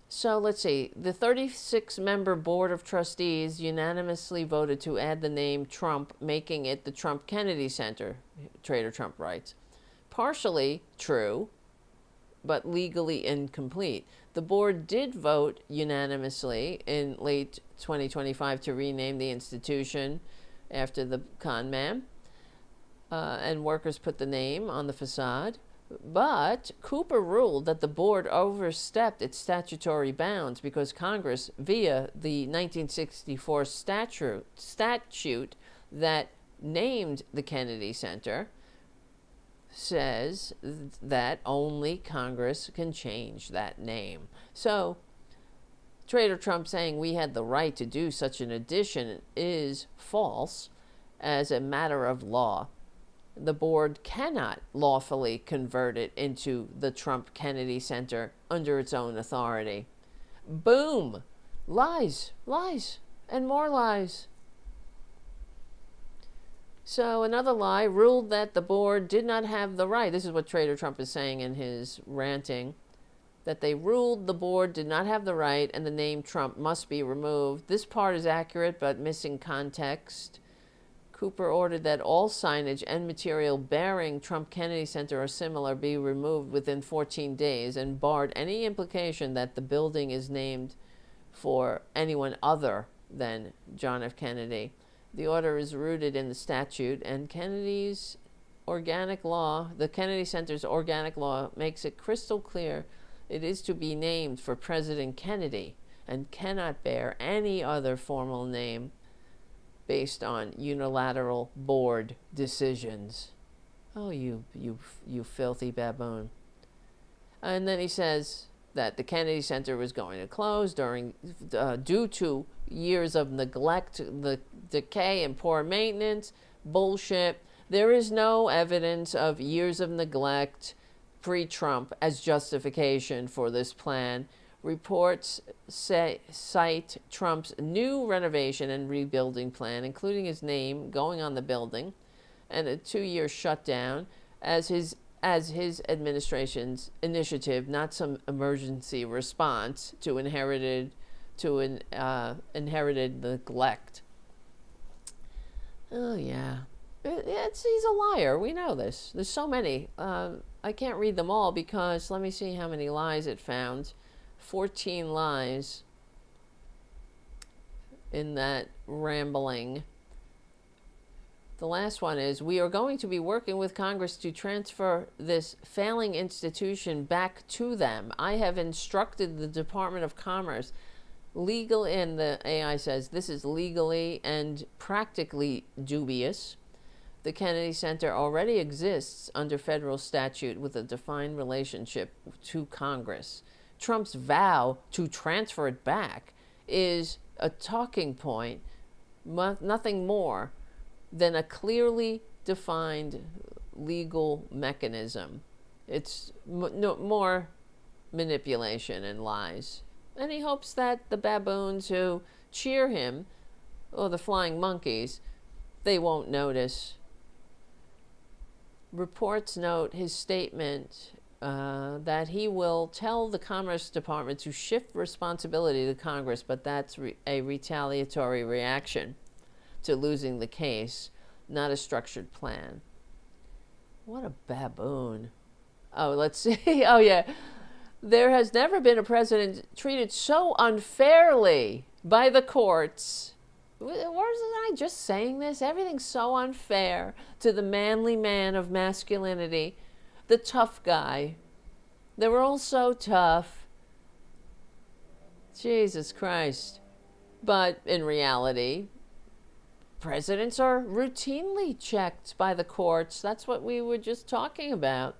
So let's see. The 36-member Board of Trustees unanimously voted to add the name Trump, making it the Trump Kennedy Center, Traitor Trump writes. Partially true, but legally incomplete. The board did vote unanimously in late 2025 to rename the institution after the con man, and workers put the name on the facade. But Cooper ruled that the board overstepped its statutory bounds because Congress, via the 1964 statute that named the Kennedy Center, says that only Congress can change that name. So, Traitor Trump saying we had the right to do such an addition is false as a matter of law. The board cannot lawfully convert it into the Trump Kennedy Center under its own authority. Boom! Lies, lies, and more lies. So another lie, ruled that the board did not have the right. This is what Traitor Trump is saying in his ranting, that they ruled the board did not have the right and the name Trump must be removed. This part is accurate but missing context. Cooper ordered that all signage and material bearing Trump Kennedy Center or similar be removed within 14 days and barred any implication that the building is named for anyone other than John F. Kennedy. The order is rooted in the statute, and Kennedy's organic law, the Kennedy Center's organic law, makes it crystal clear it is to be named for President Kennedy and cannot bear any other formal name based on unilateral board decisions. Oh, you filthy baboon. And then he says that the Kennedy Center was going to close due to years of neglect, the decay and poor maintenance. Bullshit. There is no evidence of years of neglect pre-Trump as justification for this plan. Reports cite Trump's new renovation and rebuilding plan, including his name going on the building, and a 2-year shutdown as his administration's initiative, not some emergency response to inherited neglect. Oh yeah, he's a liar. We know this. There's so many. I can't read them all because let me see how many lies it found. 14 lies in that rambling. The last one is, we are going to be working with Congress to transfer this failing institution back to them. I have instructed the Department of Commerce, and the AI says this is legally and practically dubious. The Kennedy Center already exists under federal statute with a defined relationship to Congress. Trump's vow to transfer it back is a talking point, nothing more than a clearly defined legal mechanism. It's more manipulation and lies. And he hopes that the baboons who cheer him, or the flying monkeys, they won't notice reports note his statement that he will tell the Commerce Department to shift responsibility to Congress, but that's a retaliatory reaction to losing the case, not a structured plan. What a baboon. Oh, let's see. Oh, yeah. There has never been a president treated so unfairly by the courts. Wasn't I just saying this? Everything's so unfair to the manly man of masculinity, the tough guy. They were all so tough. Jesus Christ. But in reality, presidents are routinely checked by the courts. That's what we were just talking about.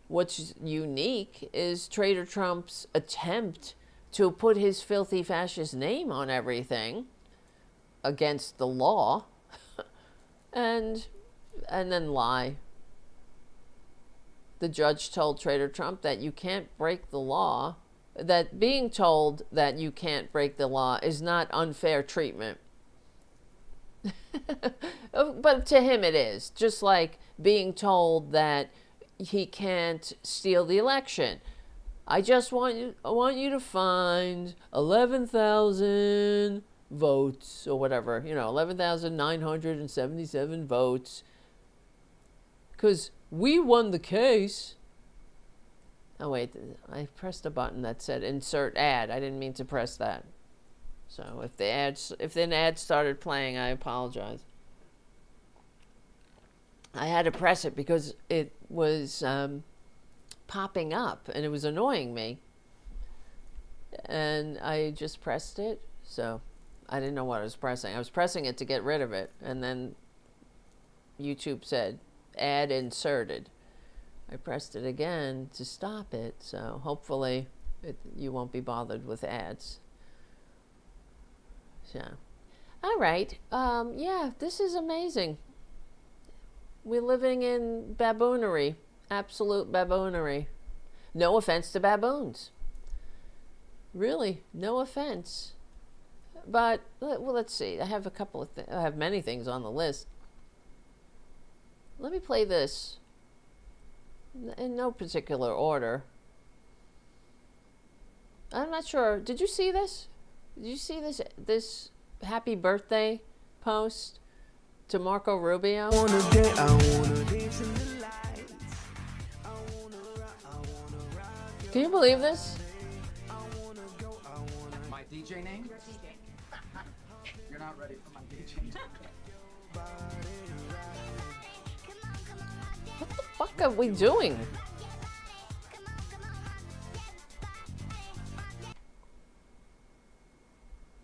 What's unique is Traitor Trump's attempt to put his filthy fascist name on everything against the law and then lie. The judge told Traitor Trump that you can't break the law, that being told that you can't break the law is not unfair treatment. But to him it is, just like being told that he can't steal the election. I want you to find 11,000 votes or whatever, 11,977 votes, because we won the case. Oh wait, I pressed a button that said insert ad. I didn't mean to press that. So if an ad started playing, I apologize. I had to press it because it was popping up and it was annoying me. And I just pressed it, so I didn't know what I was pressing. I was pressing it to get rid of it, and then YouTube said ad inserted. I pressed it again to stop it, so hopefully you won't be bothered with ads. So, all right. Yeah, this is amazing. We're living in baboonery, absolute baboonery. No offense to baboons. Really, no offense. But, well, let's see. I have I have many things on the list. Let me play this in no particular order. I'm not sure. Did you see this? Did you see this happy birthday post to Marco Rubio? Can you believe this?
My DJ name? You're not ready for my DJ name.
What the fuck are we doing?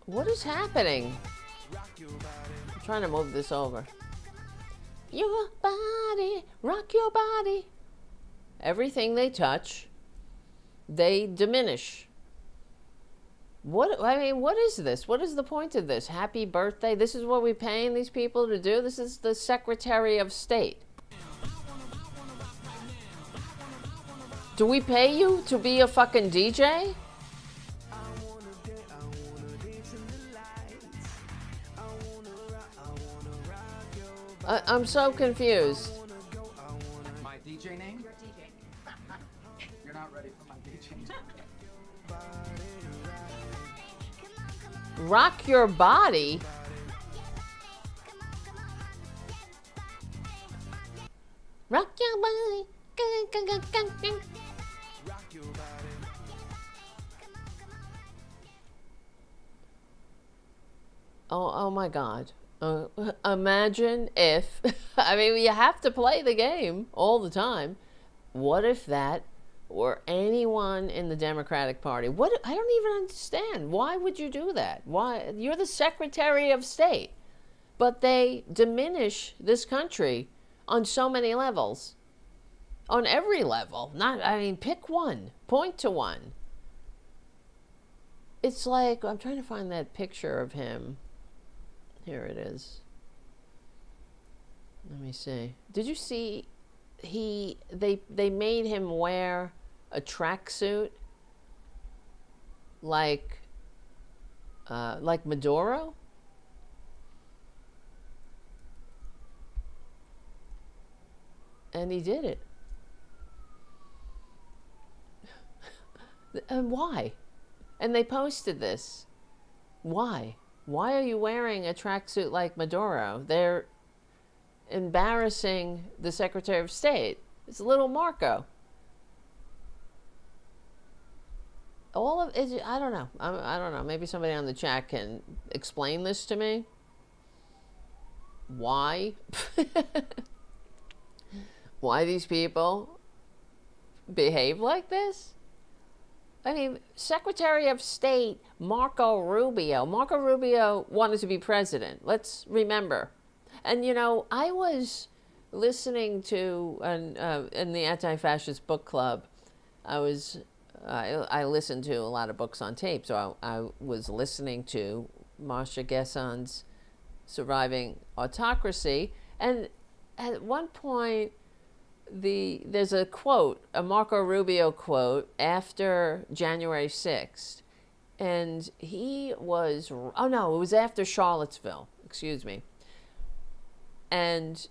What is happening? I'm trying to move this over. Your body, rock your body. Everything they touch, they diminish. What is this? What is the point of this? Happy birthday? This is what we're paying these people to do? This is the Secretary of State. Do we pay you to be a fucking DJ? I'm so confused.
My DJ name? You're not ready for my DJ name.
Rock your body? Rock your body. Oh my God. Imagine if, I mean, you have to play the game all the time. What if that were anyone in the Democratic Party? I don't even understand. Why would you do that? Why? You're the Secretary of State. But they diminish this country on so many levels. On every level. Pick one. Point to one. It's like, I'm trying to find that picture of him. Here it is. Let me see. Did you see they made him wear a tracksuit like Maduro? And he did it. And why? And they posted this. Why? Why are you wearing a tracksuit like Maduro? They're embarrassing the Secretary of State. It's little Marco. All of it, I don't know. I don't know. Maybe somebody on the chat can explain this to me. Why? Why these people behave like this? I mean, Secretary of State Marco Rubio. Marco Rubio wanted to be president. Let's remember. And, you know, I was listening to, in the Anti-Fascist Book Club, I listened to a lot of books on tape, so I was listening to Marsha Geson's Surviving Autocracy, and at one point, there's a quote, a Marco Rubio quote, after January 6th, and he was, oh no, it was after Charlottesville, excuse me, and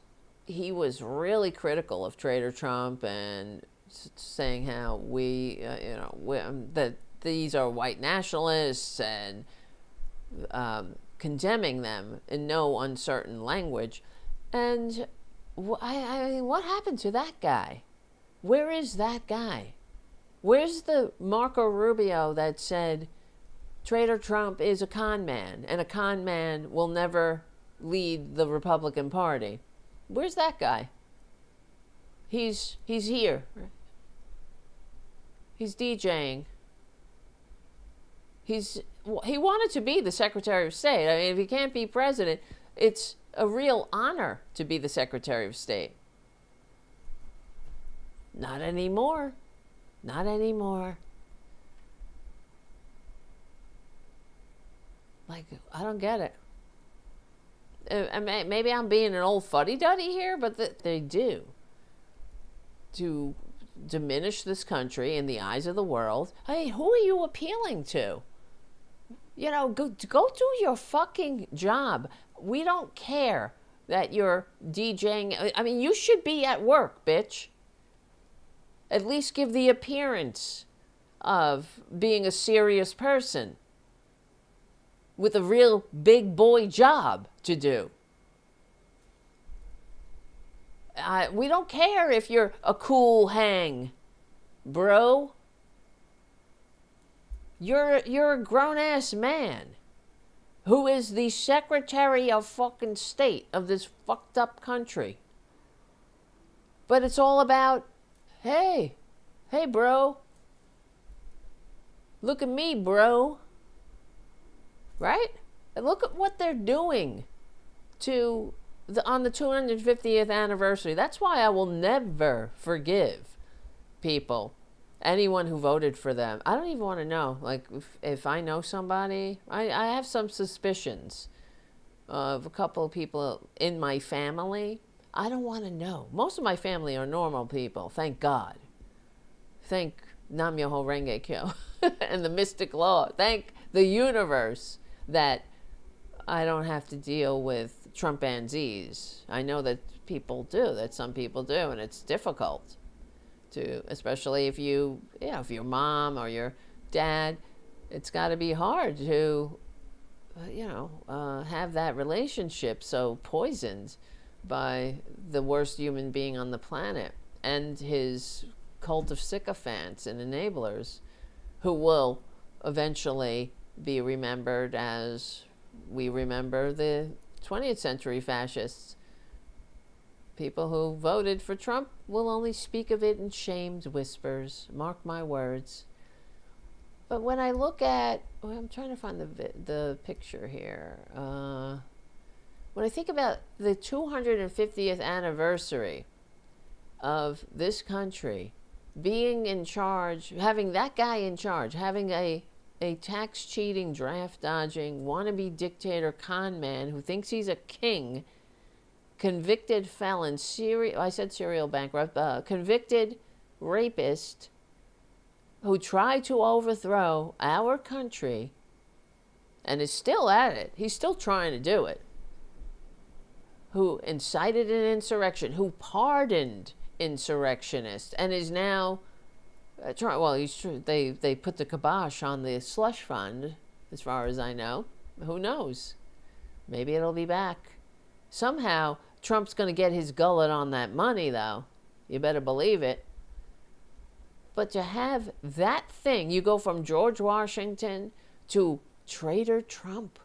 he was really critical of Traitor Trump and saying how that these are white nationalists and condemning them in no uncertain language. And I mean, what happened to that guy? Where is that guy? Where's the Marco Rubio that said Traitor Trump is a con man and a con man will never lead the Republican Party? Where's that guy? He's here. He's DJing. He wanted to be the Secretary of State. I mean, if he can't be president, it's a real honor to be the Secretary of State. Not anymore. Not anymore. Like, I don't get it. Maybe I'm being an old fuddy-duddy here, but they do. To diminish this country in the eyes of the world. Hey, who are you appealing to? You know, go do your fucking job. We don't care that you're DJing. I mean, you should be at work, bitch. At least give the appearance of being a serious person with a real big boy job to do. We don't care if you're a cool hang, bro. You're a grown-ass man who is the Secretary of fucking State of this fucked up country. But it's all about, hey, bro. Look at me, bro. Right? And look at what they're doing on the 250th anniversary. That's why I will never forgive people, anyone who voted for them. I don't even want to know. Like, if I know somebody, I have some suspicions of a couple of people in my family. I don't want to know. Most of my family are normal people, thank God. Thank Nam Myoho Renge Kyo and the mystic law. Thank the universe that I don't have to deal with Trumpanzees. I know that people do, that some people do, and it's difficult to, especially if if your mom or your dad, it's got to be hard to, have that relationship so poisoned by the worst human being on the planet and his cult of sycophants and enablers who will eventually be remembered as we remember the 20th century fascists. People who voted for Trump will only speak of it in shamed whispers. Mark my words. But when I look at, I'm trying to find the picture here. When I think about the 250th anniversary of this country being in charge, having that guy in charge, having a tax cheating, draft dodging, wannabe dictator con man who thinks he's a king, convicted felon, serial bankrupt, convicted rapist who tried to overthrow our country and is still at it. He's still trying to do it. Who incited an insurrection, who pardoned insurrectionist and is now well, they put the kibosh on the slush fund, as far as I know. Who knows? Maybe it'll be back. Somehow, Trump's going to get his gullet on that money, though. You better believe it. But to have that thing, you go from George Washington to Traitor Trump.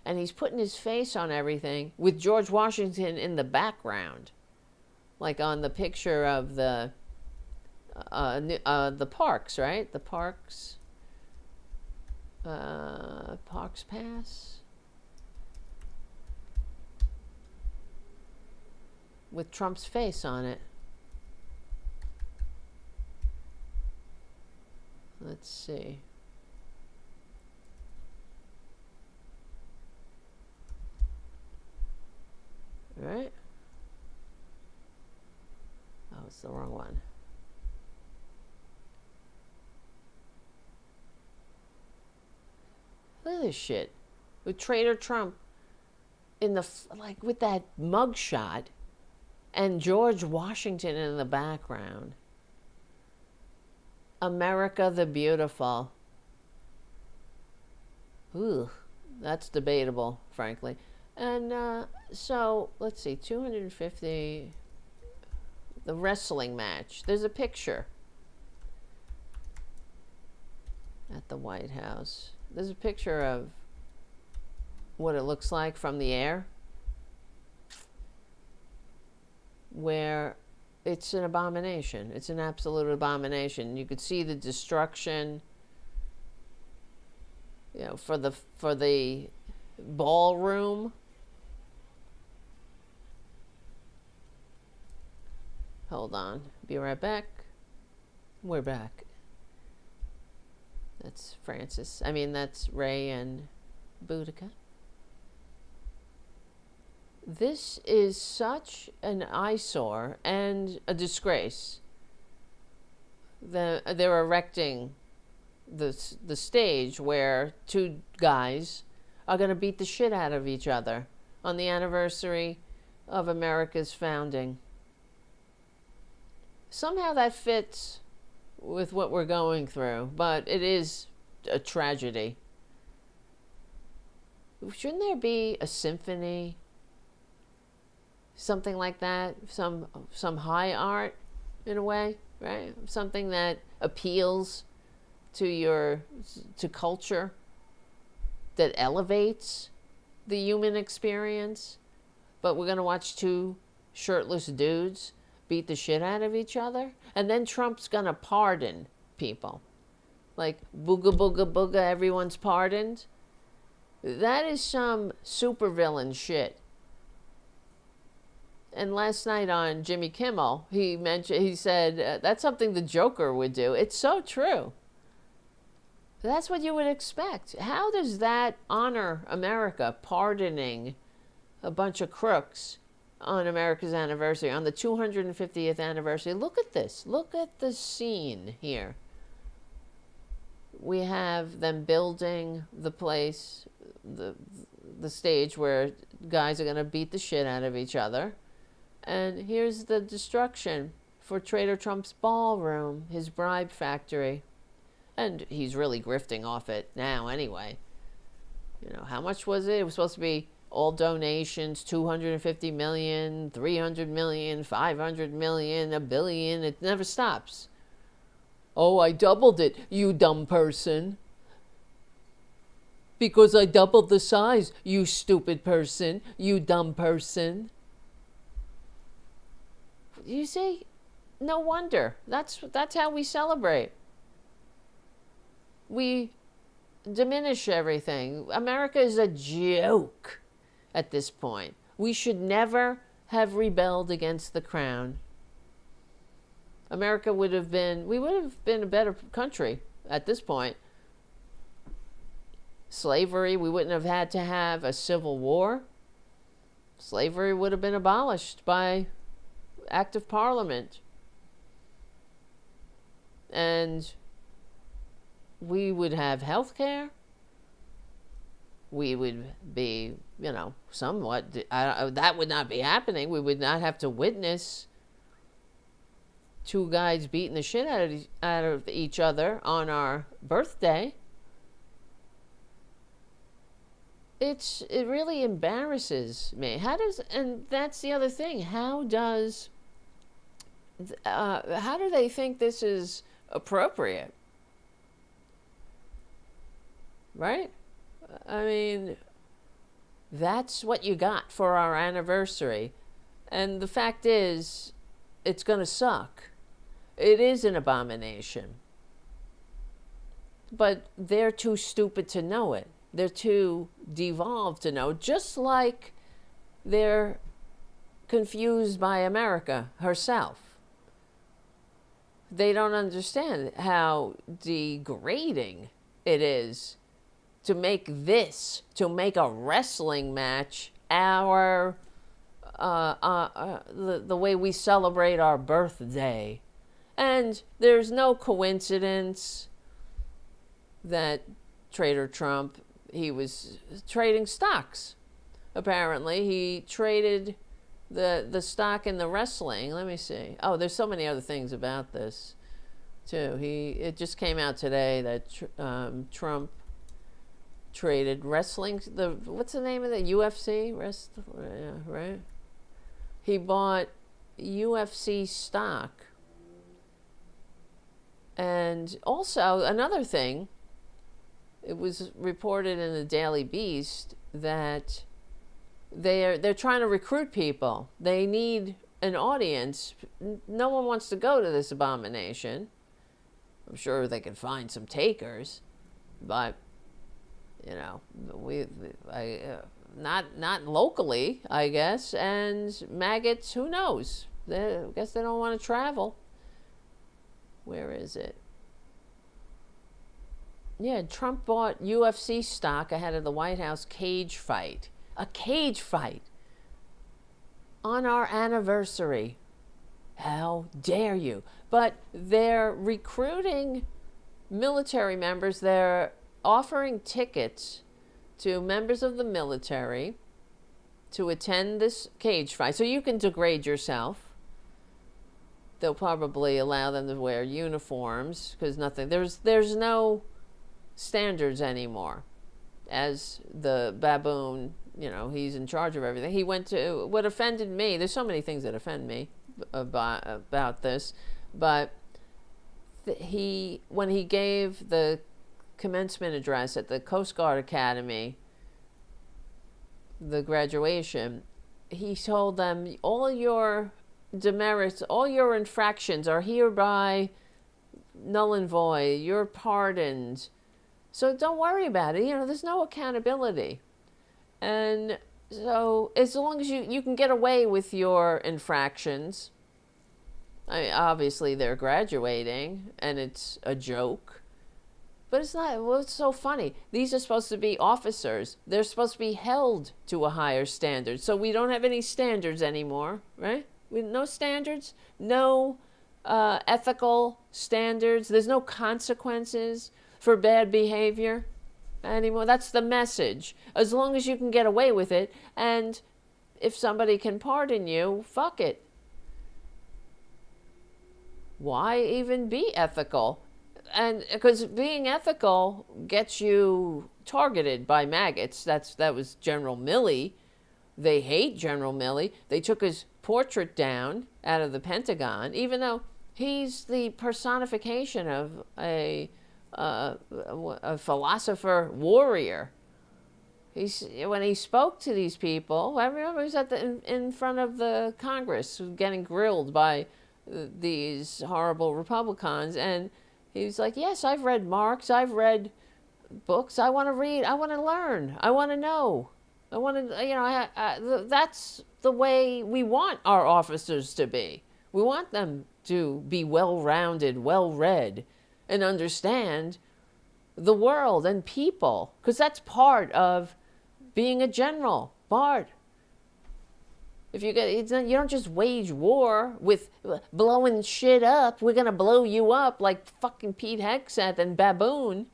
And he's putting his face on everything with George Washington in the background. Like on the picture of the parks, right? The parks. Parks Pass. With Trump's face on it. Let's see. Right? Oh, it's the wrong one. Look at this shit. With Traitor Trump in the, like, with that mugshot and George Washington in the background. America the Beautiful. Ooh, that's debatable, frankly. And so, let's see, 250, the wrestling match. There's a picture at the White House. There's a picture of what it looks like from the air, where it's an abomination. It's an absolute abomination. You could see the destruction, you know, for the ballroom. Hold on. Be right back. We're back. That's Francis. I mean, that's Ray and Boudica. This is such an eyesore and a disgrace. They're erecting the stage where two guys are going to beat the shit out of each other on the anniversary of America's founding. Somehow that fits with what we're going through, but it is a tragedy. Shouldn't there be a symphony? Something like that, some high art in a way, right? Something that appeals to culture, that elevates the human experience. But we're gonna watch two shirtless dudes beat the shit out of each other, and then Trump's gonna pardon people, like booga booga booga, everyone's pardoned. That is some supervillain shit. And last night on Jimmy Kimmel, he said that's something the Joker would do. It's so true. That's what you would expect. How does that honor America, pardoning a bunch of crooks on America's anniversary, on the 250th anniversary? Look at this. Look at the scene here. We have them building the place, the stage where guys are going to beat the shit out of each other. And here's the destruction for Traitor Trump's ballroom, his bribe factory. And he's really grifting off it now anyway. You know, how much was it? It was supposed to be all donations, 250 million, 300 million, 500 million, $1 billion. It never stops. Oh, I doubled it, you dumb person. Because I doubled the size, you stupid person, you dumb person. You see? No wonder. That's how we celebrate. We diminish everything. America is a joke at this point. We should never have rebelled against the crown. America would have been a better country at this point. Slavery, we wouldn't have had to have a civil war. Slavery would have been abolished by act of parliament. And we would have health care. We would be, you know, somewhat, that would not be happening. We would not have to witness two guys beating the shit out of each other on our birthday. It really embarrasses me. And that's the other thing. How do they think this is appropriate? Right? I mean, that's what you got for our anniversary. And the fact is, it's going to suck. It is an abomination. But they're too stupid to know it. They're too devolved to know. Just like they're confused by America herself. They don't understand how degrading it is to make a wrestling match the way we celebrate our birthday. And there's no coincidence that Traitor Trump, he was trading stocks. Apparently, he traded the stock in the wrestling. Let me see. Oh, there's so many other things about this, too. It just came out today that Trump traded wrestling. What's the name of the UFC? Yeah, right? He bought UFC stock. And also, another thing, it was reported in the Daily Beast that they're trying to recruit people. They need an audience. No one wants to go to this abomination. I'm sure they can find some takers, but you know, not locally, I guess. And maggots, who knows? I guess they don't want to travel. Where is it? Yeah, Trump bought UFC stock ahead of the White House cage fight. A cage fight on our anniversary. How dare you? But they're recruiting military members. They're offering tickets to members of the military to attend this cage fight. So you can degrade yourself. They'll probably allow them to wear uniforms because there's no standards anymore. As the baboon, you know, he's in charge of everything. He went to, what offended me, there's so many things that offend me about this, but when he gave the commencement address at the Coast Guard Academy, the graduation, he told them, all your demerits, all your infractions are hereby null and void. You're pardoned. So don't worry about it. You know, there's no accountability. And so as long as you can get away with your infractions, I mean, obviously they're graduating and it's a joke. But it's not, well, it's so funny. These are supposed to be officers. They're supposed to be held to a higher standard. So we don't have any standards anymore, right? No standards, no ethical standards. There's no consequences for bad behavior anymore. That's the message. As long as you can get away with it, and if somebody can pardon you, fuck it. Why even be ethical? And because being ethical gets you targeted by maggots. That was General Milley. They hate General Milley. They took his portrait down out of the Pentagon, even though he's the personification of a philosopher warrior. When he spoke to these people, I remember he was in front of the Congress getting grilled by these horrible Republicans, and he was like, yes, I've read Marx, I've read books, I want to read, I want to learn, I want to know, I want to, you know, that's the way we want our officers to be. We want them to be well-rounded, well-read, and understand the world and people, because that's part of being a general. If you don't just wage war with blowing shit up. We're gonna blow you up like fucking Pete Hegseth and Baboon.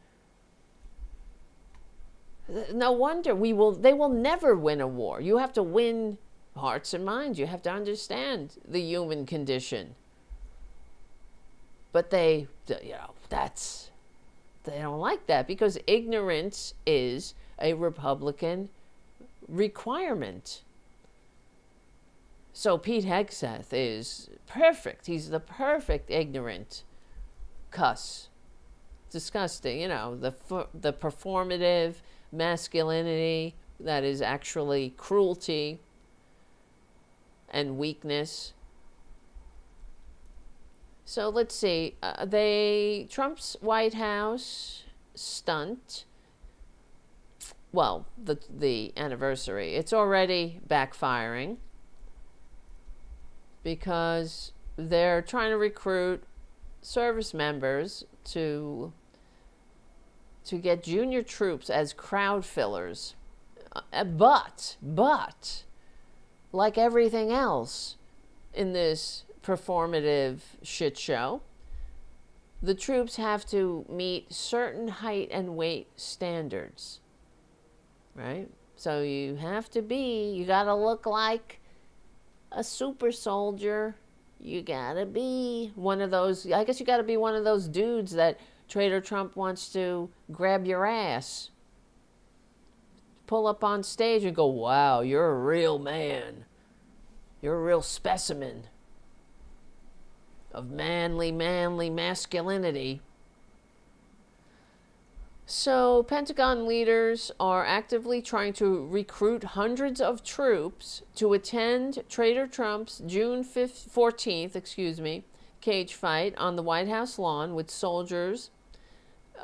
No wonder they will never win a war. You have to win hearts and minds. You have to understand the human condition. But they don't like that because ignorance is a Republican requirement. So Pete Hegseth is perfect. He's the perfect ignorant cuss. Disgusting, the performative masculinity that is actually cruelty and weakness. So let's see. Trump's White House stunt. Well, the anniversary. It's already backfiring because they're trying to recruit service members to get junior troops as crowd fillers. But like everything else in this performative shit show, the troops have to meet certain height and weight standards, right? So you gotta look like a super soldier. You gotta be one of those, I guess you gotta be one of those dudes that Traitor Trump wants to grab your ass, pull up on stage and go, wow, you're a real man. You're a real specimen of manly masculinity. So Pentagon leaders are actively trying to recruit hundreds of troops to attend Traitor Trump's June 14th, cage fight on the White House lawn with soldiers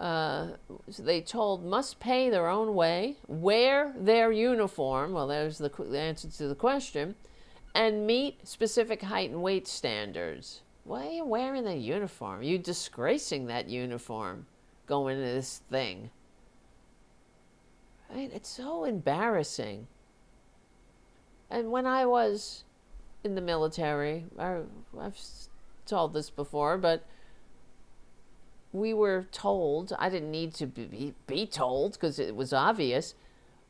they told must pay their own way, wear their uniform, well, there's the answer to the question, and meet specific height and weight standards. Why are you wearing the uniform? You're disgracing that uniform going into this thing. Right? It's so embarrassing. And when I was in the military, I've told this before, but we were told, I didn't need to be told because it was obvious,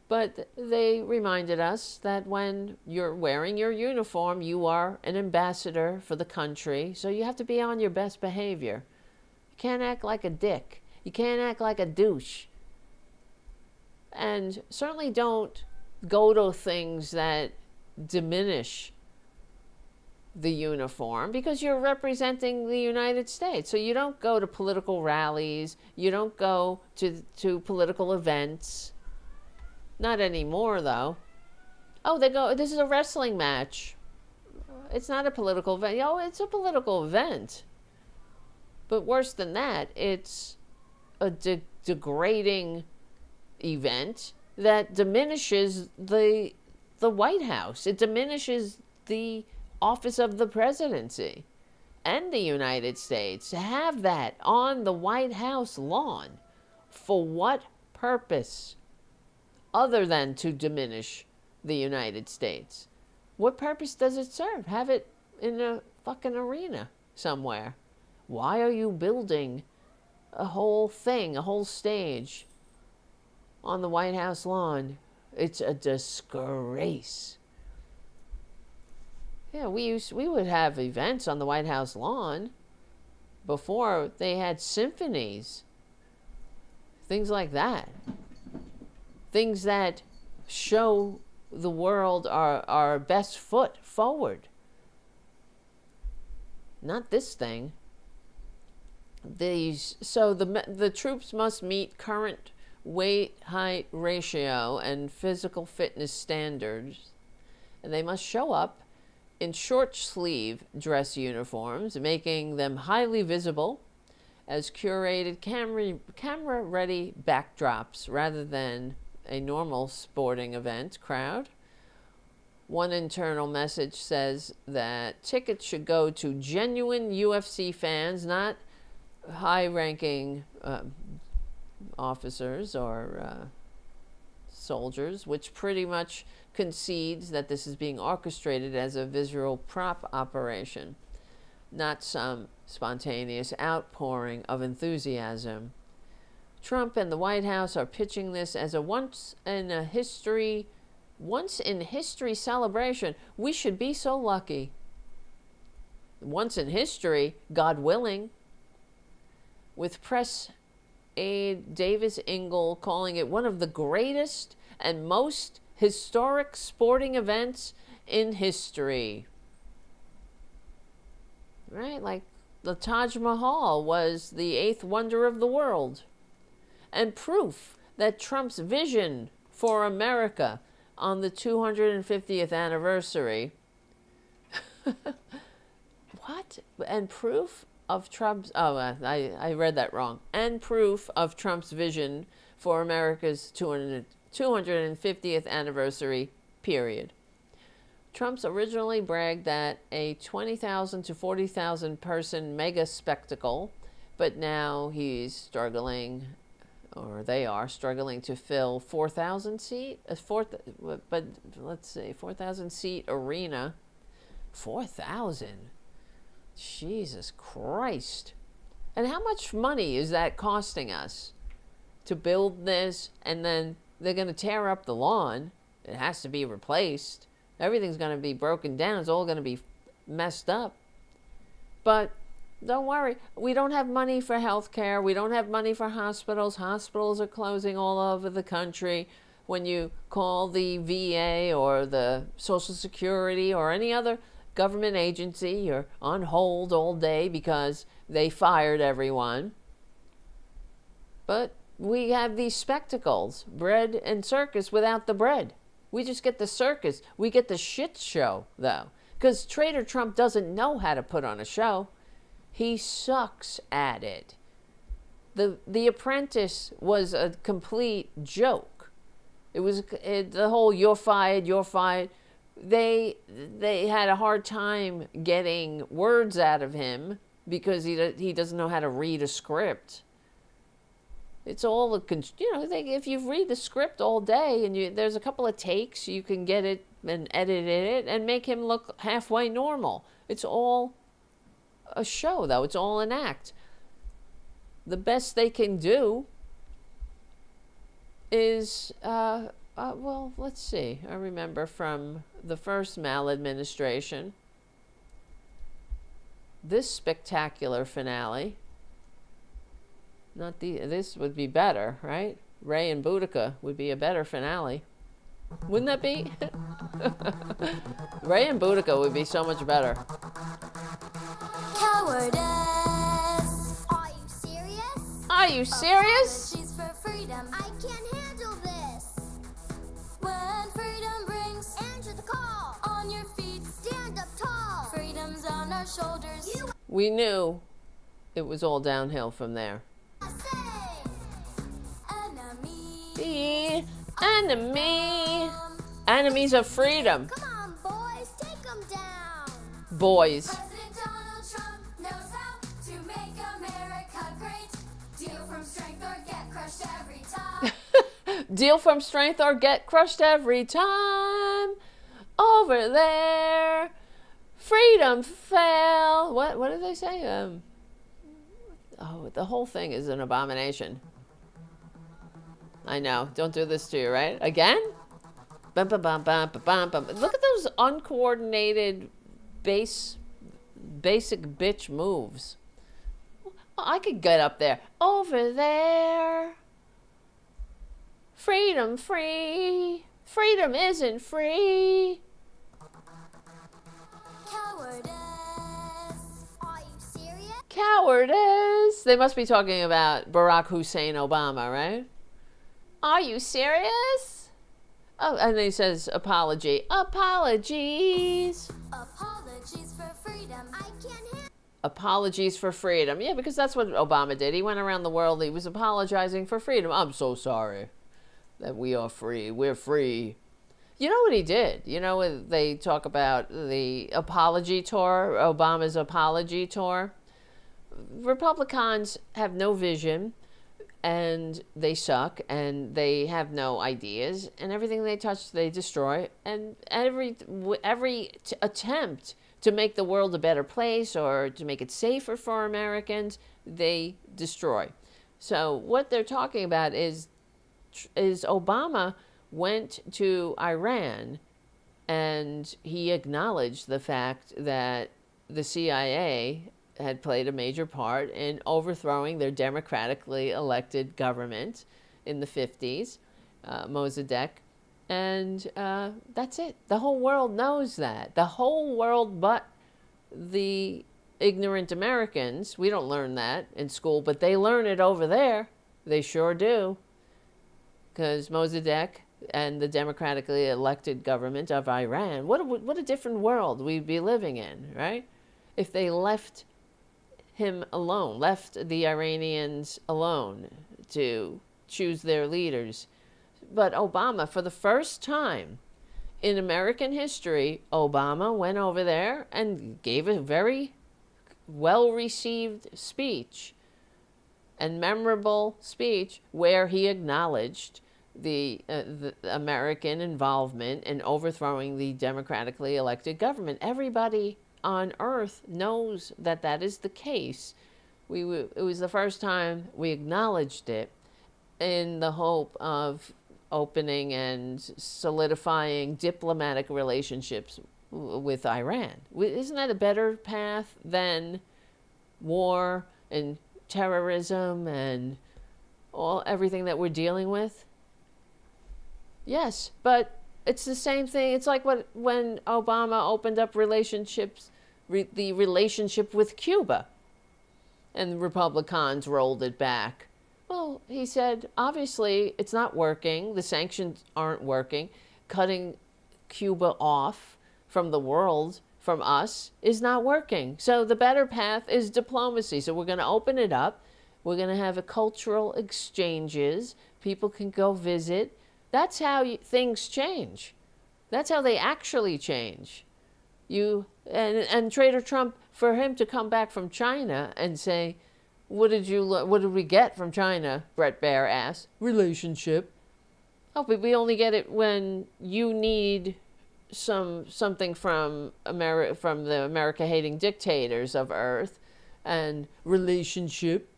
but they reminded us that when you're wearing your uniform, you are an ambassador for the country, so you have to be on your best behavior. You can't act like a dick. You can't act like a douche. And certainly don't go to things that diminish the uniform because you're representing the United States. So you don't go to political rallies. You don't go to political events. Not anymore, though. Oh, they go, this is a wrestling match. It's not a political event. Oh, it's a political event. But worse than that, it's a degrading event that diminishes the White House. It diminishes the office of the presidency and the United States. To have that on the White House lawn, for what purpose other than to diminish the United States? What purpose does it serve? Have it in a fucking arena somewhere. Why are you building a whole thing, a whole stage on the White House lawn? It's a disgrace. Yeah, we would have events on the White House lawn before they had symphonies. Things like that. Things that show the world our best foot forward. Not this thing. So the troops must meet current weight-height ratio and physical fitness standards, and they must show up in short-sleeve dress uniforms, making them highly visible as curated camera-ready backdrops rather than a normal sporting event crowd. One internal message says that tickets should go to genuine UFC fans, not high-ranking officers or soldiers, which pretty much concedes that this is being orchestrated as a visual prop operation, not some spontaneous outpouring of enthusiasm. Trump and the White House are pitching this as a once in history celebration. We should be so lucky. Once in history, God willing, with press aide Davis Ingle calling it one of the greatest and most historic sporting events in history. Right? Like the Taj Mahal was the eighth wonder of the world. And proof that Trump's vision for America on the 250th anniversary. What? And proof of Trump's... Oh, I read that wrong. And proof of Trump's vision for America's 250th anniversary, period. Trump's originally bragged that a 20,000 to 40,000 person mega spectacle, but now he's struggling, or they are struggling to fill 4,000 seat, but let's see, 4,000 seat arena. 4,000? Jesus Christ. And how much money is that costing us to build this? And then they're going to tear up the lawn. It has to be replaced. Everything's going to be broken down. It's all going to be messed up. But don't worry. We don't have money for health care. We don't have money for hospitals. Hospitals are closing all over the country. When you call the VA or the Social Security or any other government agency, you're on hold all day because they fired everyone. But we have these spectacles, bread and circus without the bread. We just get the circus. We get the shit show, though. Because Traitor Trump doesn't know how to put on a show. He sucks at it. The Apprentice was a complete joke. It was the whole you're fired, you're fired. They had a hard time getting words out of him because he doesn't know how to read a script. It's all, if you read the script all day and there's a couple of takes, you can get it and edit it and make him look halfway normal. It's all a show, though. It's all an act. The best they can do is, well, let's see. I remember from the first maladministration, this spectacular finale. This would be better, right? Ray and Boudica would be a better finale. Wouldn't that be? Ray and Boudica would be so much better.
Cowardice. Are you serious?
Are you serious?
Apologies for freedom. I can't handle this. When freedom brings, answer the call. On your feet, stand up tall. Freedom's on our shoulders.
We knew it was all downhill from there. Enemy. Enemies of freedom.
Come on, boys, take them down.
Boys.
President Donald Trump knows how to make America great. Deal from strength or get crushed every time.
Deal from strength or get crushed every time. Over there. Freedom fell. What did they say? The whole thing is an abomination. I know. Don't do this to you, right? Again? Bum, bum, bum, bum, bum, bum. Look at those uncoordinated basic bitch moves. I could get up there. Over there. Freedom free. Freedom isn't free.
Cowardice. Are you serious?
Cowardice. They must be talking about Barack Hussein Obama, right? Are you serious? Oh, and he says apology. Apologies.
Apologies for freedom. I can't handle.
Apologies for freedom. Yeah, because that's what Obama did. He went around the world. He was apologizing for freedom. I'm so sorry that we are free. We're free. You know what he did? You know, they talk about the apology tour, Obama's apology tour. Republicans have no vision. And they suck, and they have no ideas, and everything they touch, they destroy. And every attempt to make the world a better place or to make it safer for Americans, they destroy. So what they're talking about is Obama went to Iran, and he acknowledged the fact that the CIA had played a major part in overthrowing their democratically elected government in the 50s, Mossadegh. And that's it. The whole world knows that. The whole world but the ignorant Americans. We don't learn that in school, but they learn it over there. They sure do. Because Mossadegh and the democratically elected government of Iran, what a different world we'd be living in, right? If they left him alone, left the Iranians alone to choose their leaders. But Obama, for the first time in American history, Obama went over there and gave a very well-received speech and memorable speech where he acknowledged the American involvement in overthrowing the democratically elected government. Everybody on earth knows that that is the case. It was the first time we acknowledged it in the hope of opening and solidifying diplomatic relationships with Iran. Isn't that a better path than war and terrorism and everything that we're dealing with? Yes, but it's the same thing. It's like when Obama opened up relationships, the relationship with Cuba, and the Republicans rolled it back. Well, he said, obviously, it's not working. The sanctions aren't working. Cutting Cuba off from the world, from us, is not working. So the better path is diplomacy. So we're going to open it up. We're going to have a cultural exchanges. People can go visit. That's how things change. That's how they actually change. And Traitor Trump, for him to come back from China and say, what did we get from China? Brett Baer asked. Relationship. Oh, but we only get it when you need something from the America-hating dictators of Earth, and relationship.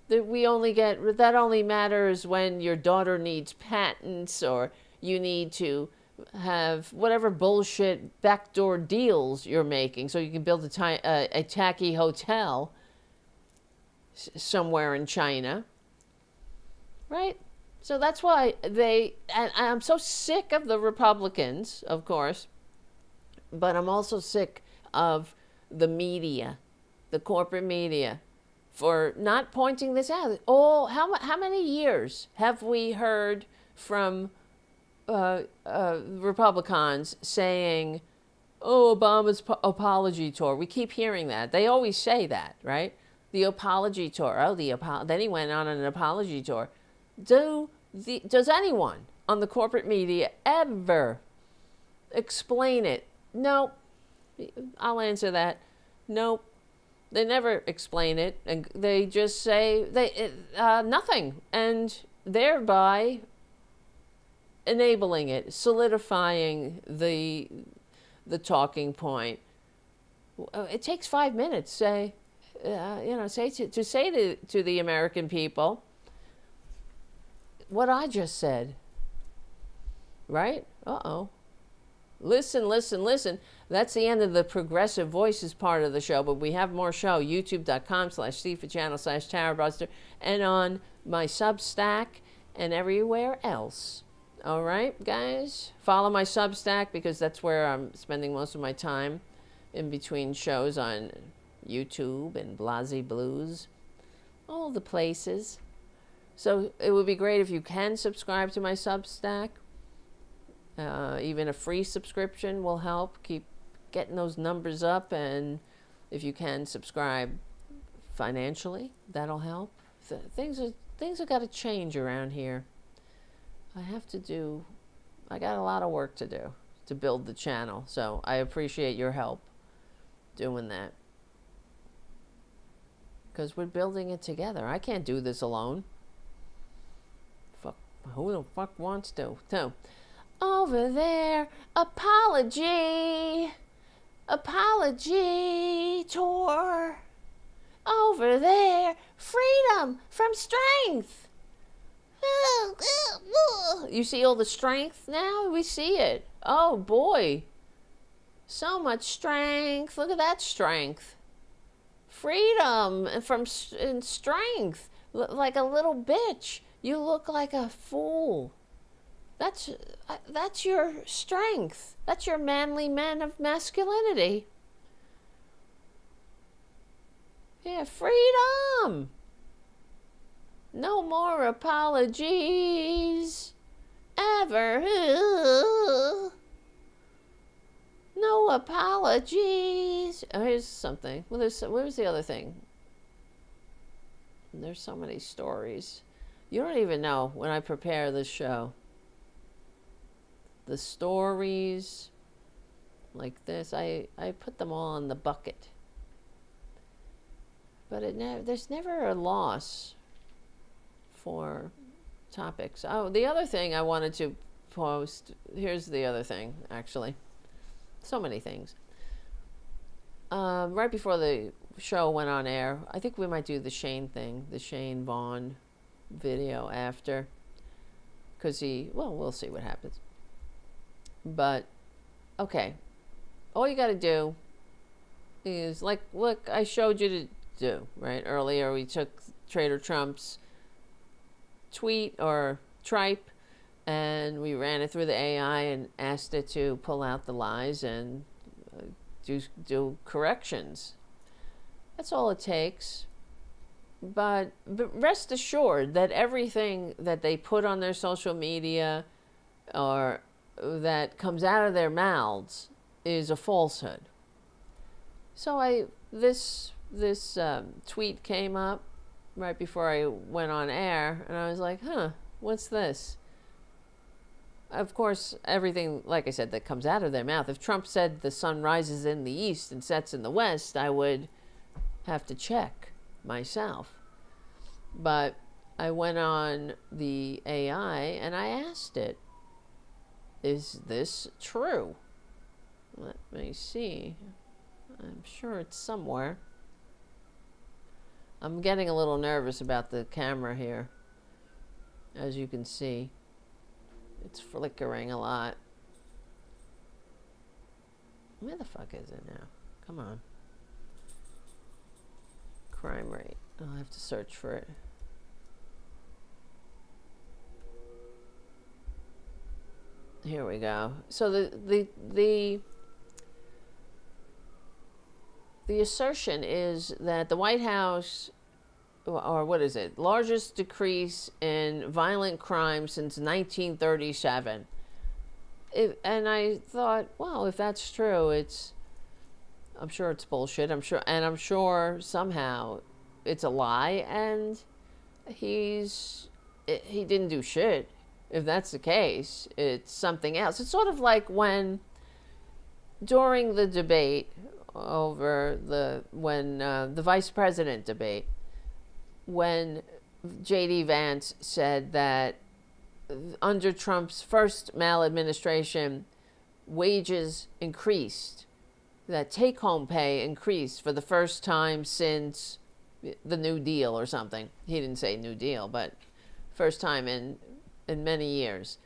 That only matters when your daughter needs patents, or you need to have whatever bullshit backdoor deals you're making so you can build a tacky hotel somewhere in China, right? So that's why and I'm so sick of the Republicans, of course, but I'm also sick of the media, the corporate media, for not pointing this out. How many years have we heard from Republicans saying, oh, Obama's apology tour? We keep hearing that. They always say that, right? The apology tour. Then he went on an apology tour. Does anyone on the corporate media ever explain it? Nope. I'll answer that. Nope. They never explain it, and they just say nothing, and thereby enabling it, solidifying the talking point. It takes 5 minutes, say to the American people what I just said. Right? Listen. That's the end of the Progressive Voices part of the show, but we have more show. YouTube.com/CFA-channel/Tarabuster, and on my Substack and everywhere else. All right, guys? Follow my Substack because that's where I'm spending most of my time in between shows on YouTube and Blasey Blues. All the places. So it would be great if you can subscribe to my Substack. Even a free subscription will help keep getting those numbers up, and if you can subscribe financially, that'll help. Things have got to change around here. I got a lot of work to do to build the channel, so I appreciate your help doing that. Because we're building it together. I can't do this alone. Who the fuck wants to? So, over there, apology tour. Over there, freedom from strength. You see all the strength now? We see it. Oh boy. So much strength. Look at that strength. freedom and strength. Like a little bitch. You look like a fool. That's your strength. That's your manly man of masculinity. Yeah, freedom. No more apologies. Ever. No apologies. Oh, here's something. Well, where's the other thing? There's so many stories. You don't even know when I prepare this show. The stories like this, I put them all in the bucket. But there's never a loss for topics. Oh, the other thing I wanted to post, here's the other thing, actually. So many things. Right before the show went on air, I think we might do the Shane thing, the Shane Vaughn video after. Because we'll see what happens. But, okay. All you got to do is, like, look, I showed you to do, right? Earlier, we took Traitor Trump's tweet or tripe, and we ran it through the AI and asked it to pull out the lies and do corrections. That's all it takes. But rest assured that everything that they put on their social media or that comes out of their mouths is a falsehood. So this tweet came up right before I went on air, and I was like, what's this? Of course, everything, like I said, that comes out of their mouth. If Trump said the sun rises in the east and sets in the west, I would have to check myself. But I went on the AI and I asked it, is this true? Let me see. I'm sure it's somewhere. I'm getting a little nervous about the camera here. As you can see, it's flickering a lot. Where the fuck is it now? Come on. Crime rate. I'll have to search for it. Here we go. So the assertion is that the White House, or what is it, largest decrease in violent crime since 1937. And I thought, well, if that's true, I'm sure it's bullshit. I'm sure somehow it's a lie, and he didn't do shit. If that's the case, it's something else. It's sort of like when during the debate over the vice president debate, when J.D. Vance said that under Trump's first maladministration, wages increased, that take-home pay increased for the first time since the New Deal or something. He didn't say New Deal, but first time in many years.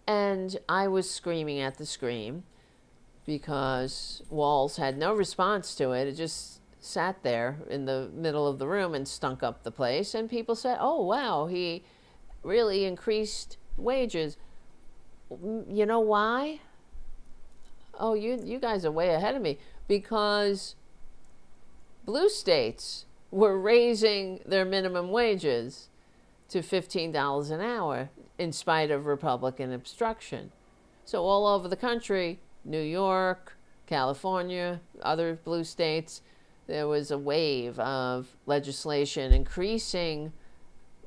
And I was screaming at the screen because Walls had no response to it. It just sat there in the middle of the room and stunk up the place. And people said, oh, wow, he really increased wages. You know why? Oh, you guys are way ahead of me. Because blue states were raising their minimum wages to $15 an hour in spite of Republican obstruction. So all over the country, New York, California, other blue states, there was a wave of legislation increasing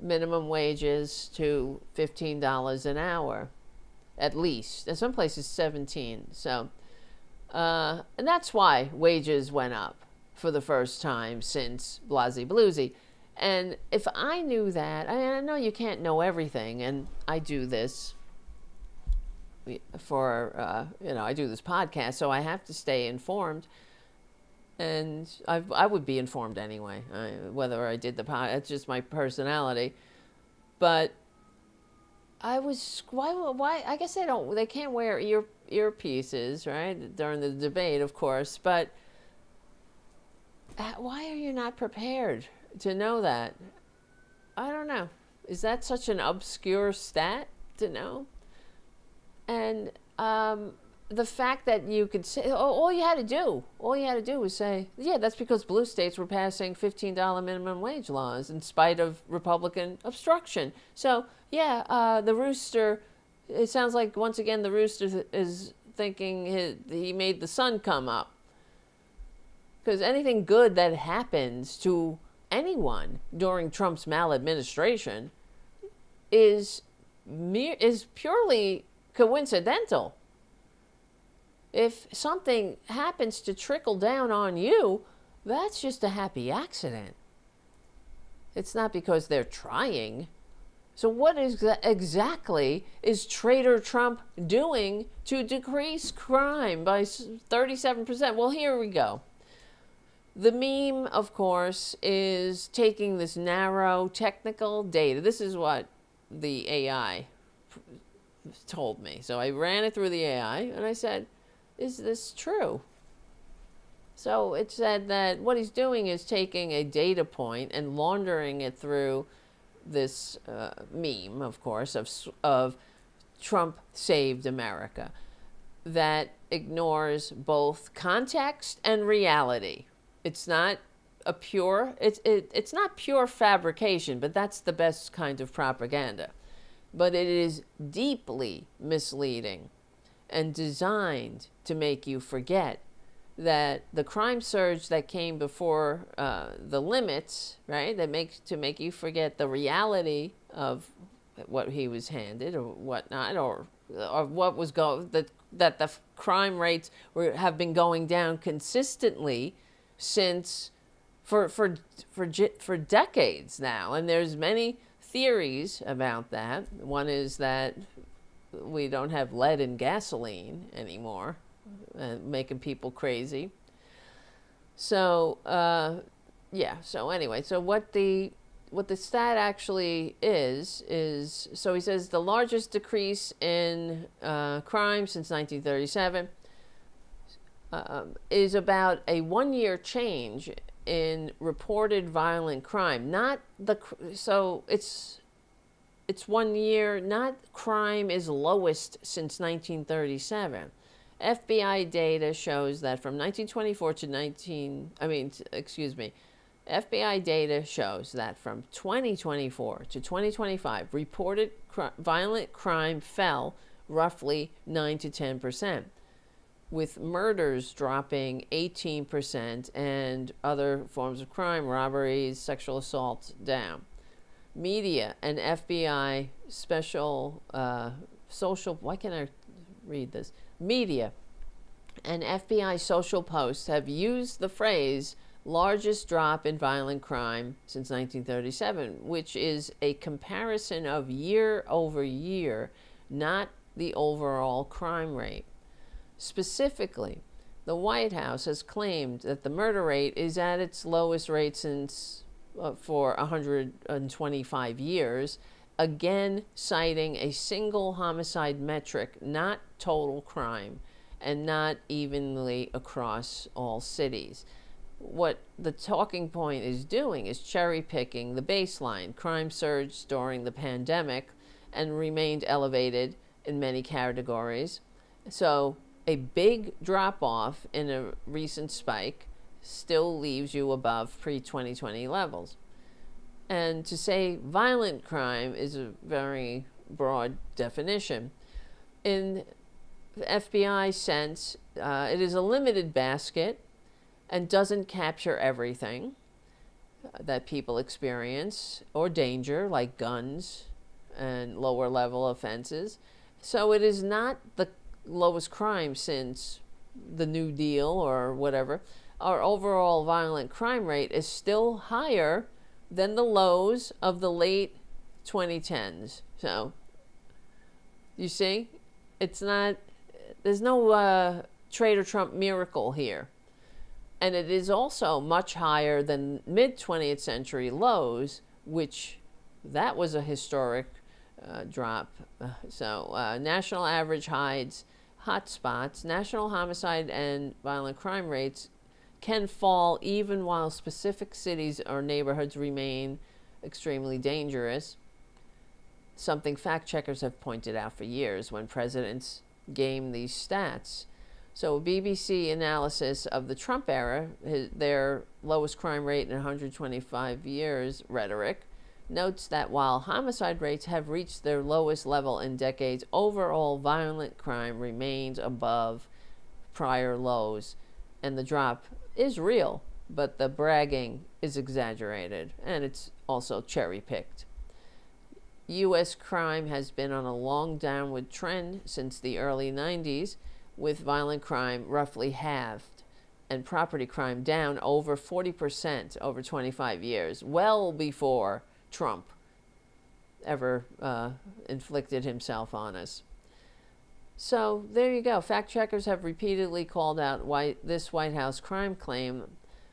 minimum wages to $15 an hour, at least. In some places, 17. So, and that's why wages went up for the first time since Blasey Bluesy. And if I knew that, I know you can't know everything, and I do this for, I do this podcast, so I have to stay informed. And I would be informed anyway, whether I did the podcast. It's just my personality. But why? I guess they can't wear earpieces, right? During the debate, of course. But why are you not prepared to know that? I don't know. Is that such an obscure stat to know? And the fact that you could say, all you had to do was say, yeah, that's because blue states were passing $15 minimum wage laws in spite of Republican obstruction. So, yeah, the rooster, it sounds like, once again, the rooster is thinking he made the sun come up. Because anything good that happens to anyone during Trump's maladministration is purely coincidental. If something happens to trickle down on you, that's just a happy accident. It's not because they're trying. So what exactly is Traitor Trump doing to decrease crime by 37%? Well, here we go. The meme, of course, is taking this narrow technical data. This is what the AI told me. So I ran it through the AI and I said, is this true? So it said that what he's doing is taking a data point and laundering it through this meme, of course, of Trump saved America, that ignores both context and reality. It's not a pure, it's not pure fabrication, but that's the best kind of propaganda. But it is deeply misleading and designed to make you forget that the crime surge that came before the limits, right, to make you forget the reality of what he was handed or whatnot, or what was that the crime rates have been going down consistently since for decades now. And there's many theories about that. One is that we don't have lead in gasoline anymore, making people crazy. So yeah, so anyway, so what the stat actually is so he says the largest decrease in crime since 1937 is about a 1-year change in reported violent crime. So it's 1 year, not crime is lowest since 1937. FBI data shows that from 1924 to FBI data shows that from 2024 to 2025, reported violent crime fell roughly 9 to 10%, with murders dropping 18% and other forms of crime, robberies, sexual assault, down. Media and FBI special social, why can't I read this? Media and FBI social posts have used the phrase largest drop in violent crime since 1937, which is a comparison of year over year, not the overall crime rate. Specifically, the White House has claimed that the murder rate is at its lowest rate since for 125 years, again citing a single homicide metric, not total crime, and not evenly across all cities. What the talking point is doing is cherry picking the baseline. Crime surged during the pandemic and remained elevated in many categories. So a big drop off in a recent spike still leaves you above pre-2020 levels. And to say violent crime is a very broad definition. In the FBI sense, it is a limited basket and doesn't capture everything that people experience, or danger, like guns and lower level offenses. So it is not the lowest crime since the New Deal or whatever. Our overall violent crime rate is still higher than the lows of the late 2010s. So, you see, it's not, there's no Traitor Trump miracle here. And it is also much higher than mid-20th century lows, which that was a historic drop. National average hides hotspots, national homicide and violent crime rates can fall even while specific cities or neighborhoods remain extremely dangerous. Something fact checkers have pointed out for years when presidents game these stats. So BBC analysis of the Trump era, their lowest crime rate in 125 years rhetoric, notes that while homicide rates have reached their lowest level in decades, overall violent crime remains above prior lows. And the drop is real, but the bragging is exaggerated, and it's also cherry-picked. U.S. crime has been on a long downward trend since the early 90s, with violent crime roughly halved and property crime down over 40% over 25 years, well before Trump ever inflicted himself on us. So there you go. Fact checkers have repeatedly called out this White House crime claim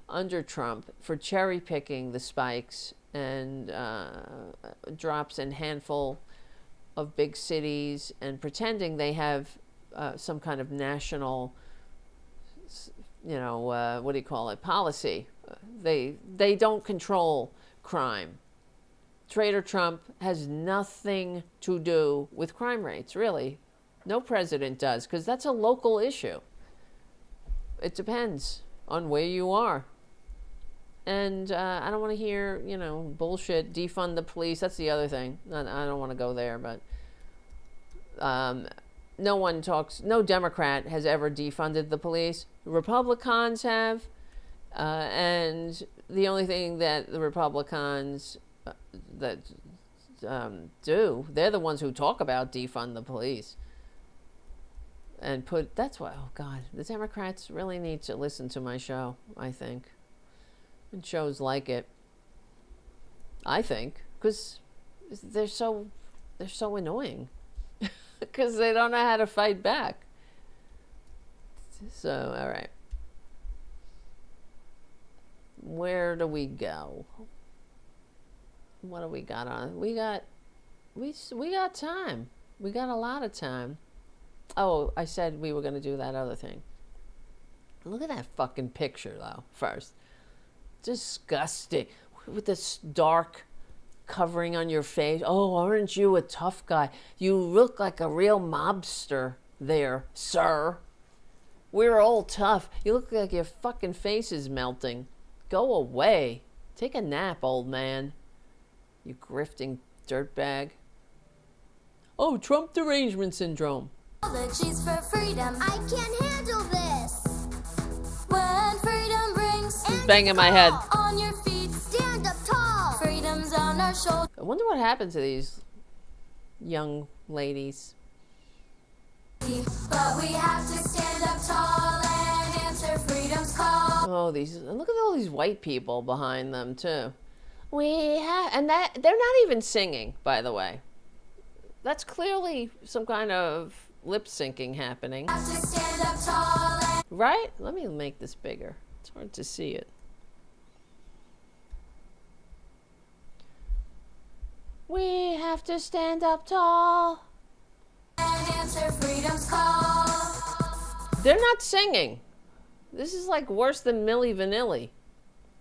under Trump for cherry picking the spikes and drops in handful of big cities and pretending they have some kind of national, what do you call it, policy. They don't control crime. Traitor Trump has nothing to do with crime rates, really. No president does, because that's a local issue. It depends on where you are. And I don't want to hear, bullshit, defund the police. That's the other thing. I don't want to go there, but no Democrat has ever defunded the police. Republicans have. And the only thing that the Republicans they're the ones who talk about defund the police. And that's why, oh God, the Democrats really need to listen to my show, I think. And shows like it. I think, because they're so annoying. Because they don't know how to fight back. So, all right. Where do we go? What do we got on? We got time. We got a lot of time. Oh, I said we were going to do that other thing. Look at that fucking picture, though, first. Disgusting. With this dark covering on your face. Oh, aren't you a tough guy? You look like a real mobster there, sir. We're all tough. You look like your fucking face is melting. Go away. Take a nap, old man. You grifting dirtbag. Oh, Trump derangement syndrome.
Apologies for freedom. I can't handle this. When freedom brings
He's banging my head.
On your feet, stand up tall. Freedom's on our shoulders.
I wonder what happened to these young ladies.
But we have to stand up tall and answer freedom's call.
Oh, look at all these white people behind them too. And that they're not even singing, by the way. That's clearly some kind of lip syncing happening.
Have to stand up tall and
right? Let me make this bigger. It's hard to see it. We have to stand up tall
and answer freedom's call.
They're not singing. This is like worse than Milli Vanilli,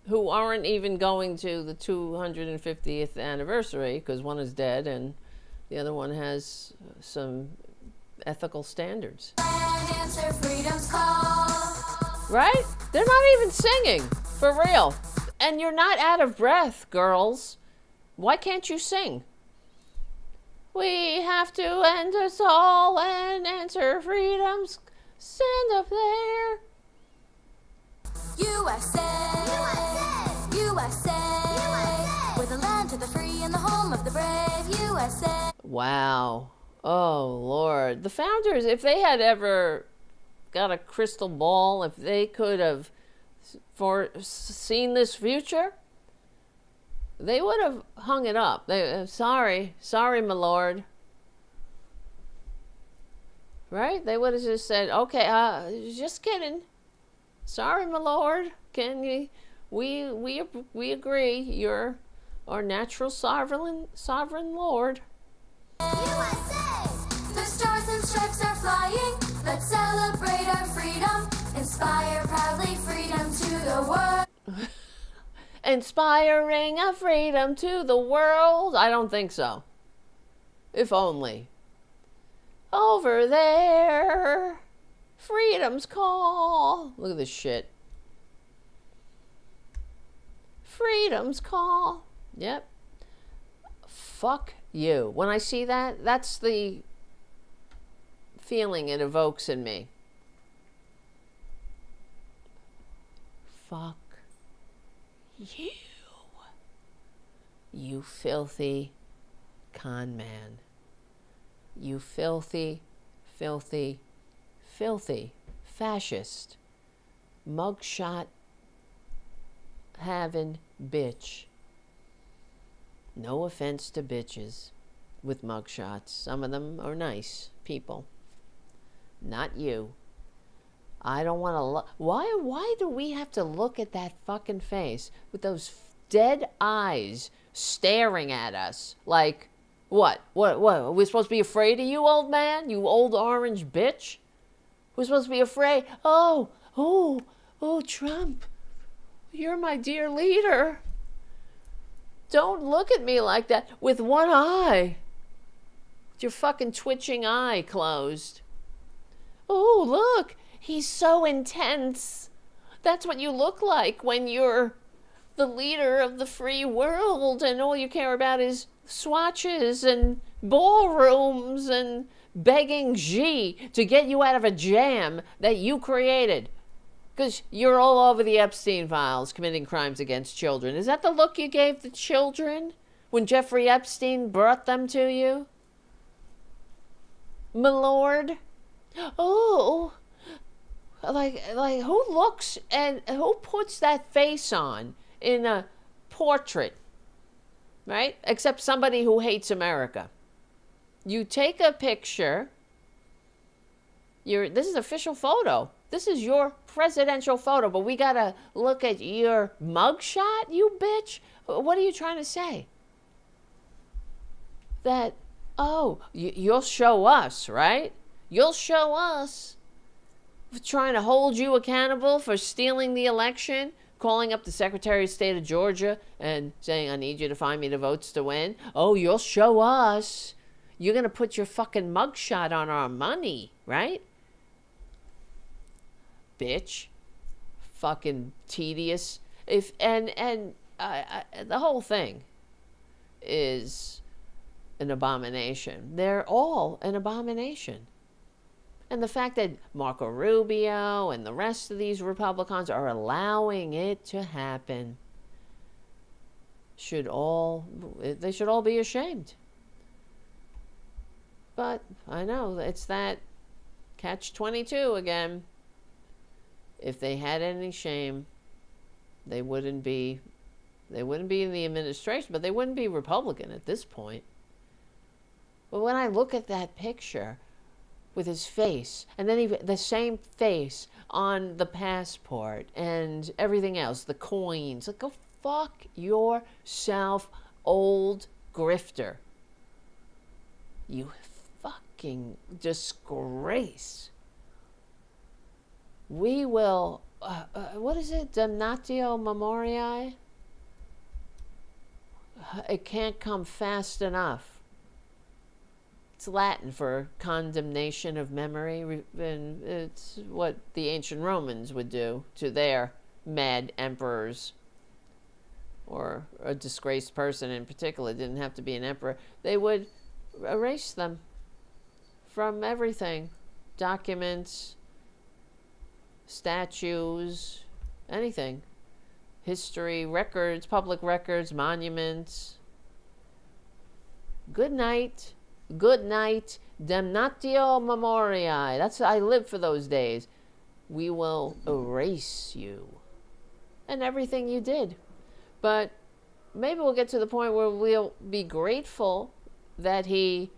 who aren't even going to the 250th anniversary because one is dead and the other one has some ethical standards.
And answer freedom's call.
Right? They're not even singing, for real. And you're not out of breath, girls. Why can't you sing? We have to end us all and answer freedom's. Stand up there.
USA, USA, USA, USA. We're the land of the free and the home of the brave. USA.
Wow. Oh, Lord. The founders, if they had ever got a crystal ball, if they could have foreseen this future, they would have hung it up. Sorry, my lord. Right? They would have just said, okay, just kidding. Sorry, my lord. Can you? We agree. You're our natural sovereign lord.
USA! The stars and stripes are flying. Let's celebrate our freedom. Inspire proudly freedom to
inspiring a freedom to the world. I don't think so. If only. Over there, freedom's call. Look at this shit. Freedom's call. Yep. Fuck you. When I see that, that's the feeling it evokes in me. Fuck you. You filthy con man. You filthy, filthy, filthy fascist, mugshot having bitch. No offense to bitches with mugshots. Some of them are nice people. Not you. I don't want to look. Why do we have to look at that fucking face with those dead eyes staring at us like, what? Are we supposed to be afraid of you, old man? You old orange bitch? We're supposed to be afraid. Oh, Trump. You're my dear leader. Don't look at me like that with one eye. With your fucking twitching eye closed. Oh, look. He's so intense. That's what you look like when you're the leader of the free world and all you care about is swatches and ballrooms and begging Xi to get you out of a jam that you created. Because you're all over the Epstein files committing crimes against children. Is that the look you gave the children when Jeffrey Epstein brought them to you? My lord? Oh, like who looks and who puts that face on in a portrait, right? Except somebody who hates America. You take a picture. This is an official photo. This is your presidential photo, but we gotta look at your mugshot, you bitch? What are you trying to say? That, you'll show us, right? You'll show us trying to hold you accountable for stealing the election, calling up the Secretary of State of Georgia and saying, I need you to find me the votes to win. Oh, you'll show us. You're going to put your fucking mugshot on our money, right? Bitch. Fucking tedious. The whole thing is an abomination. They're all an abomination. And the fact that Marco Rubio and the rest of these Republicans are allowing it to happen they should all be ashamed. But I know it's that catch-22 again. If they had any shame, they wouldn't be in the administration, but they wouldn't be Republican at this point. But when I look at that picture with his face, and then even the same face on the passport and everything else, the coins, like, go fuck yourself, old grifter. You fucking disgrace. We will, what is it, damnatio memoriae? It can't come fast enough. It's Latin for condemnation of memory, and it's what the ancient Romans would do to their mad emperors, or a disgraced person in particular. It didn't have to be an emperor. They would erase them from everything. Documents, statues, anything. History, records, public records, monuments. Good night. Good night. Damnatio memoriae. I live for those days. We will erase you and everything you did. But maybe we'll get to the point where we'll be grateful that he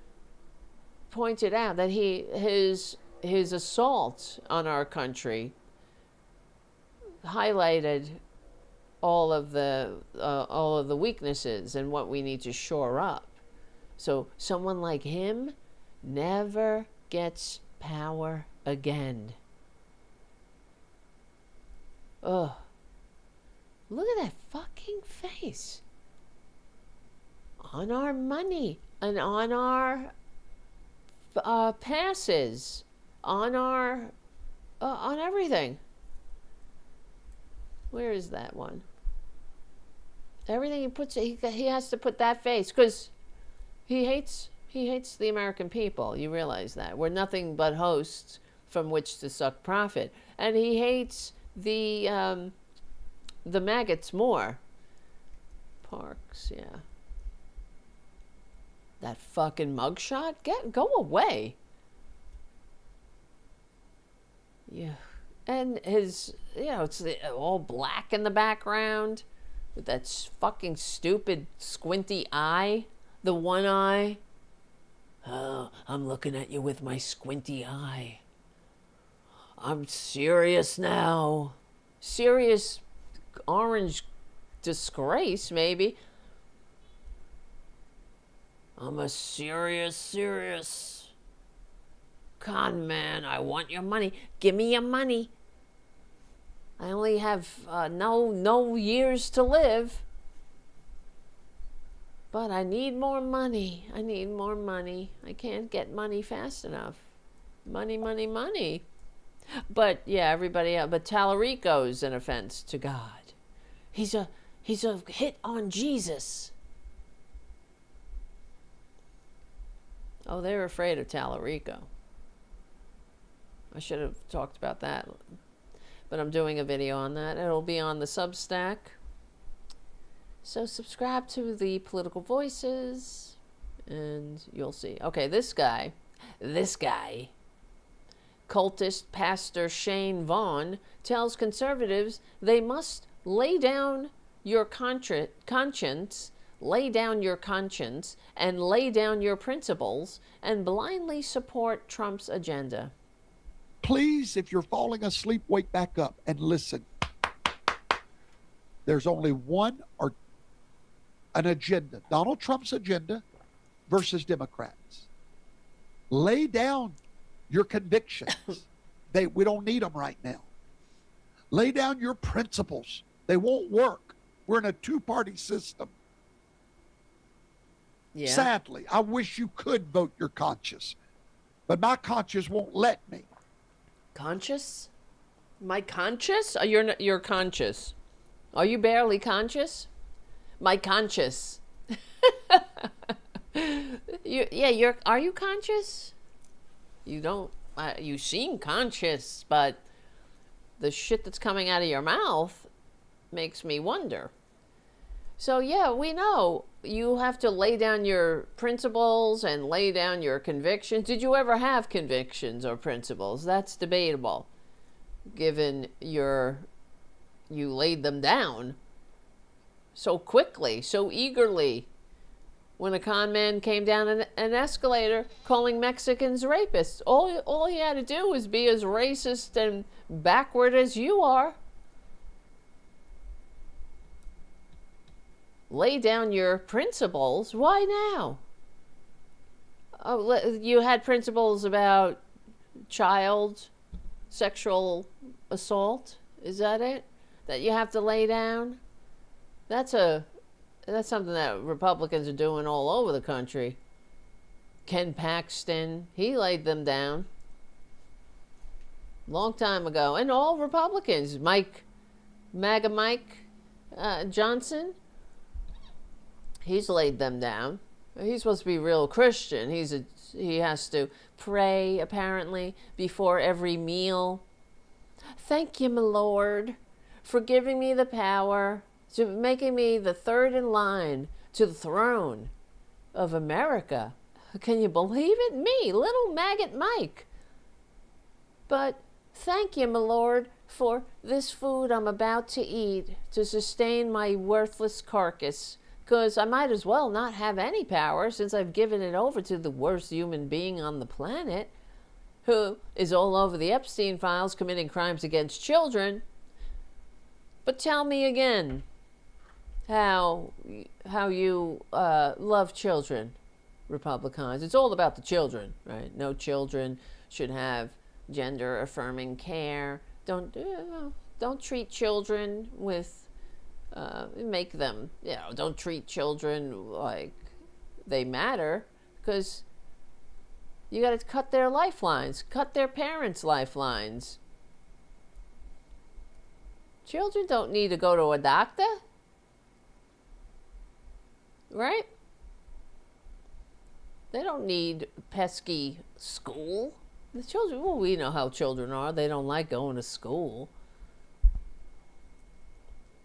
pointed out that his assault on our country highlighted all of the weaknesses and what we need to shore up. So someone like him never gets power again. Ugh. Look at that fucking face. On our money and on our passes, on our on everything. Where is that one? Everything he puts, he has to put that face because he hates the American people. You realize that we're nothing but hosts from which to suck profit, and he hates the maggots more. Parks, yeah. That fucking mugshot, go away. Yeah, and his, it's all black in the background with that fucking stupid squinty eye, the one eye. Oh, I'm looking at you with my squinty eye. I'm serious now. Serious orange disgrace, maybe. I'm a serious con man. I want your money. Give me your money. I only have no years to live. But I need more money. I need more money. I can't get money fast enough. Money. But yeah, everybody else. But Tallarico's an offense to God. He's a hit on Jesus. Oh, they're afraid of Tallarico. I should have talked about that. But I'm doing a video on that. It'll be on the Substack. So subscribe to the Political Voices and you'll see. Okay, this guy, cultist Pastor Shane Vaughn tells conservatives they must lay down your conscience, lay down your conscience, and lay down your principles, and blindly support Trump's agenda.
Please, if you're falling asleep, wake back up and listen. There's only an agenda, Donald Trump's agenda versus Democrats. Lay down your convictions. We don't need them right now. Lay down your principles. They won't work. We're in a two-party system.
Yeah.
Sadly, I wish you could vote your conscience, but my conscience won't let me.
Conscious? My conscious? Oh, you're conscious. Are you barely conscious? My conscious. Are you conscious? You don't, you seem conscious, but the shit that's coming out of your mouth makes me wonder. So yeah, we know you have to lay down your principles and lay down your convictions. Did you ever have convictions or principles? That's debatable, given you laid them down so quickly, so eagerly, when a con man came down an escalator calling Mexicans rapists. All he had to do was be as racist and backward as you are. Lay down your principles. Why now? Oh, you had principles about child sexual assault. Is that it? That you have to lay down? That's something that Republicans are doing all over the country. Ken Paxton, he laid them down long time ago. And all Republicans, MAGA Mike Johnson, he's laid them down. He's supposed to be real Christian. He has to pray, apparently, before every meal. Thank you, my Lord, for giving me the power, to making me the third in line to the throne of America. Can you believe it? Me, little maggot Mike. But thank you, my Lord, for this food I'm about to eat to sustain my worthless carcass, because I might as well not have any power since I've given it over to the worst human being on the planet, who is all over the Epstein files committing crimes against children. But tell me again how you love children, Republicans. It's all about the children, right? No children should have gender affirming care. Don't treat children with make them, don't treat children like they matter, because you got to cut their lifelines, cut their parents' lifelines. Children don't need to go to a doctor, right? They don't need pesky school. The children, well, we know how children are. They don't like going to school.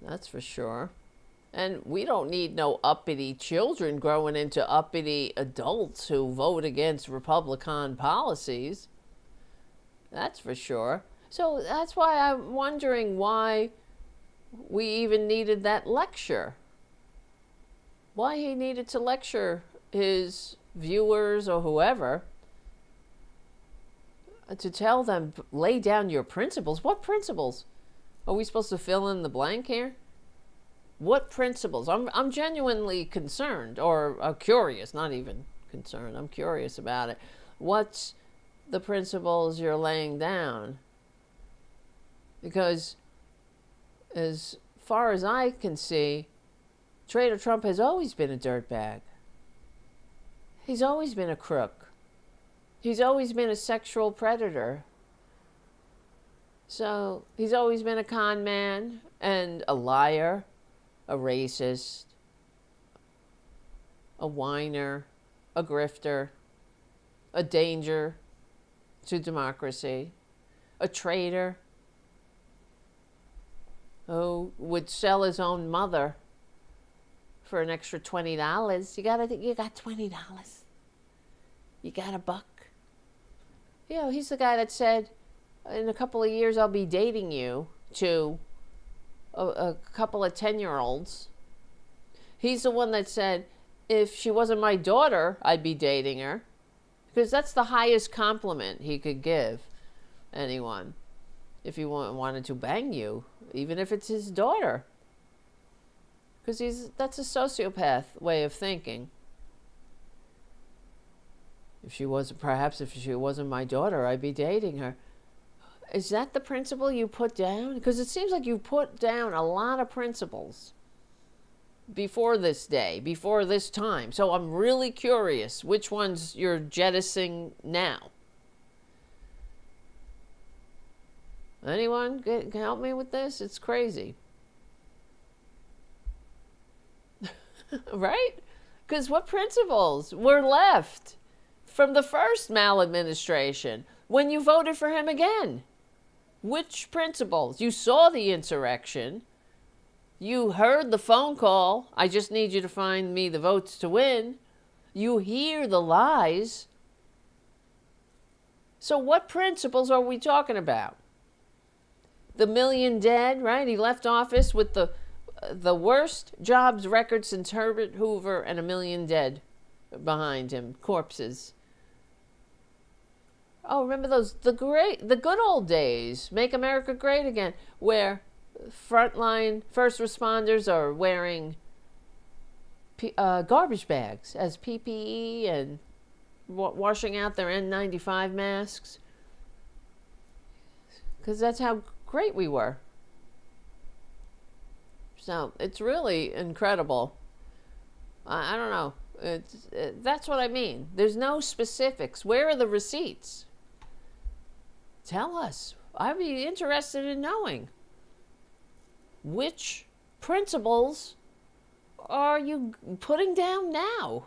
That's for sure. And we don't need no uppity children growing into uppity adults who vote against Republican policies. That's for sure. So that's why I'm wondering why we even needed that lecture. Why he needed to lecture his viewers or whoever to tell them, lay down your principles. What principles? Are we supposed to fill in the blank here? What principles? I'm genuinely concerned, or curious, not even concerned. I'm curious about it. What's the principles you're laying down? Because as far as I can see, Traitor Trump has always been a dirtbag. He's always been a crook. He's always been a sexual predator. So he's always been a con man and a liar, a racist, a whiner, a grifter, a danger to democracy, a traitor who would sell his own mother for an extra $20. You got $20. You got a buck. He's the guy that said, in a couple of years I'll be dating you, to a couple of 10-year-olds. He's the one that said, if she wasn't my daughter, I'd be dating her. Because that's the highest compliment he could give anyone. If he wanted to bang you, even if it's his daughter. Because that's a sociopath way of thinking. If she wasn't my daughter, I'd be dating her. Is that the principle you put down? Because it seems like you put down a lot of principles before this day, before this time. So I'm really curious which ones you're jettisoning now. Anyone can help me with this? It's crazy. Right? Because what principles were left from the first maladministration when you voted for him again? Which principles? You saw the insurrection. You heard the phone call. I just need you to find me the votes to win. You hear the lies. So what principles are we talking about? The million dead, right? He left office with the worst jobs record since Herbert Hoover, and 1 million dead behind him, corpses. Oh, remember the good old days, make America great again, where frontline first responders are wearing garbage bags as PPE and washing out their N95 masks. Because that's how great we were. So it's really incredible. I don't know. That's what I mean. There's no specifics. Where are the receipts? Tell us. I'd be interested in knowing. Which principles are you putting down now?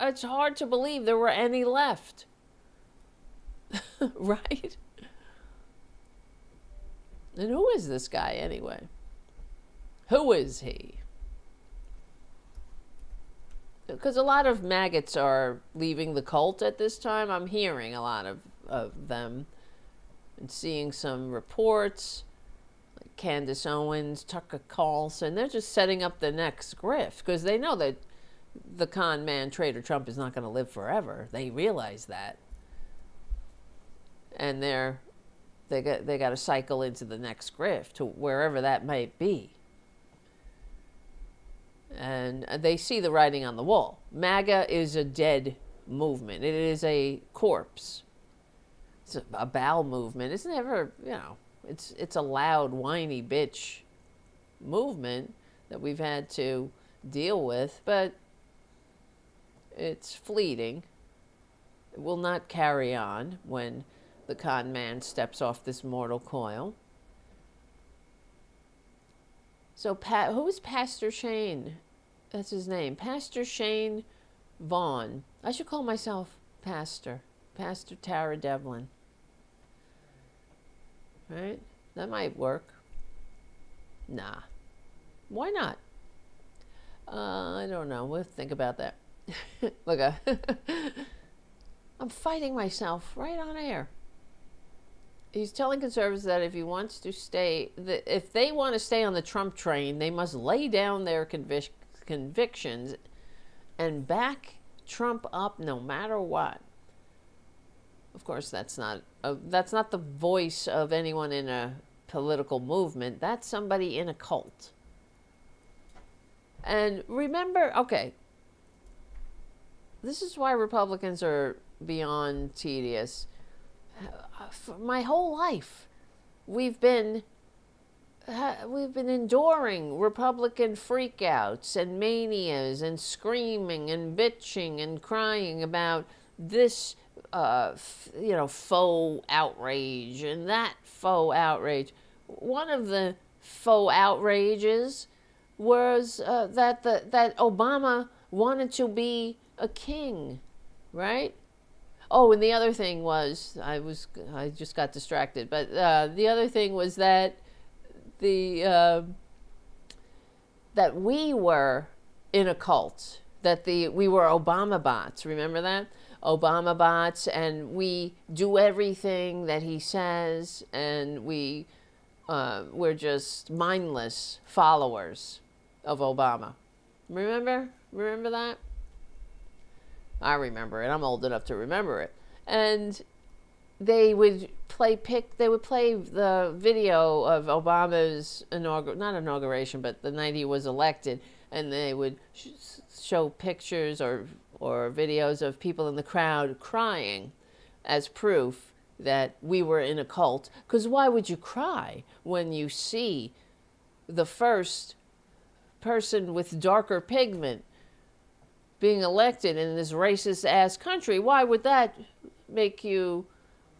It's hard to believe there were any left. Right? And who is this guy anyway? Who is he? Because a lot of maggots are leaving the cult at this time. I'm hearing a lot of them and seeing some reports. Like Candace Owens, Tucker Carlson, they're just setting up the next grift because they know that the con man Traitor Trump is not going to live forever. They realize that. And they got to cycle into the next grift, to wherever that might be. And they see the writing on the wall. MAGA is a dead movement. It is a corpse. It's a bowel movement. It's never, it's a loud, whiny bitch movement that we've had to deal with, but it's fleeting. It will not carry on when the con man steps off this mortal coil. So, who is Pastor Shane? That's his name. Pastor Shane Vaughn. I should call myself Pastor. Pastor Tara Devlin. Right? That might work. Nah. Why not? I don't know. We'll think about that. Look, I'm fighting myself right on air. He's telling conservatives that if he wants to stay, if they want to stay on the Trump train, they must lay down their convictions and back Trump up no matter what. Of course, that's not the voice of anyone in a political movement. That's somebody in a cult. And remember, okay, this is why Republicans are beyond tedious. For my whole life, we've been enduring Republican freakouts and manias and screaming and bitching and crying about this, faux outrage and that faux outrage. One of the faux outrages was that Obama wanted to be a king, right? Oh, and the other thing was, I just got distracted, but the other thing was that that we were in a cult, that we were Obama bots. Remember that? Obama bots, and we do everything that he says, and we're just mindless followers of Obama. Remember that? I remember it. I'm old enough to remember it. And they would play the video of Obama's not inauguration, but the night he was elected, and they would show pictures or videos of people in the crowd crying as proof that we were in a cult. Because why would you cry when you see the first person with darker pigment being elected in this racist ass country? Why would that make you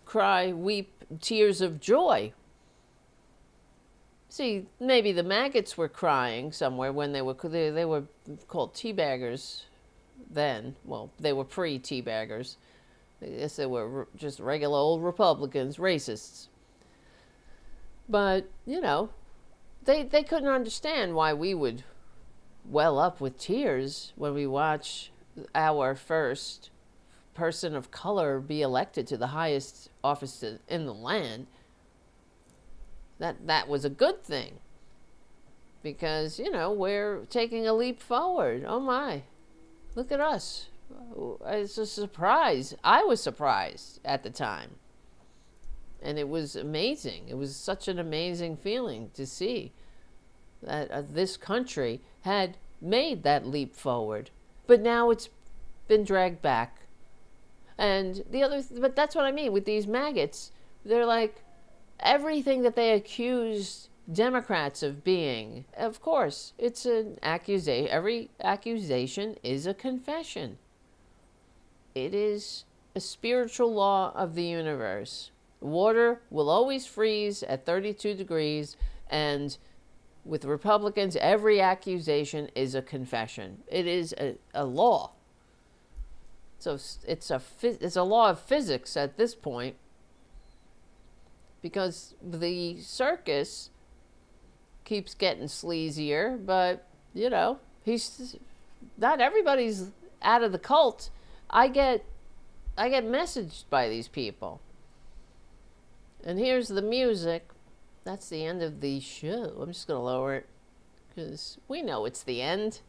cry, weep tears of joy? See, maybe the maggots were crying somewhere when they were called teabaggers then. Well, they were pre-teabaggers. I guess they were just regular old Republicans, racists. But, they couldn't understand why we would well up with tears when we watch our first person of color be elected to the highest office in the land. That was a good thing, because we're taking a leap forward. Oh my, look at us. It's a surprise. I was surprised at the time, and it was amazing. It was such an amazing feeling to see that this country had made that leap forward, but now it's been dragged back. And but that's what I mean with these maggots. They're like everything that they accused Democrats of being. Of course, it's an accusation. Every accusation is a confession. It is a spiritual law of the universe. Water will always freeze at 32 degrees, and with Republicans, every accusation is a confession. It is a law. So it's a law of physics at this point, because the circus keeps getting sleazier, but he's not everybody's out of the cult. I get messaged by these people. And here's the music. That's the end of the show. I'm just going to lower it because we know it's the end.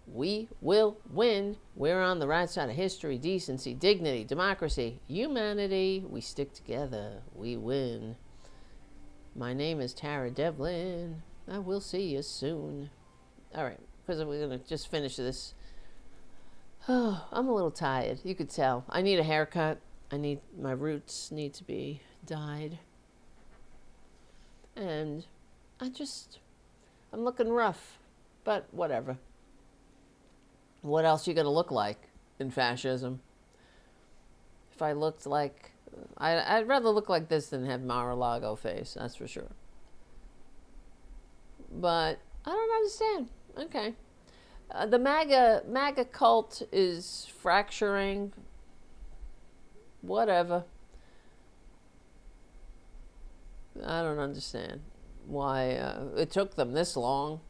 We will win. We're on the right side of history, decency, dignity, democracy, humanity. We stick together. We win. My name is Tara Devlin. I will see you soon. All right, because we're going to just finish this. Oh, I'm a little tired. You could tell. I need a haircut. My roots need to be dyed. And I'm looking rough, but whatever. What else you gonna look like in fascism? If I looked like, I'd rather look like this than have Mar-a-Lago face, that's for sure. But I don't understand. Okay. The MAGA cult is fracturing. Whatever. I don't understand why it took them this long.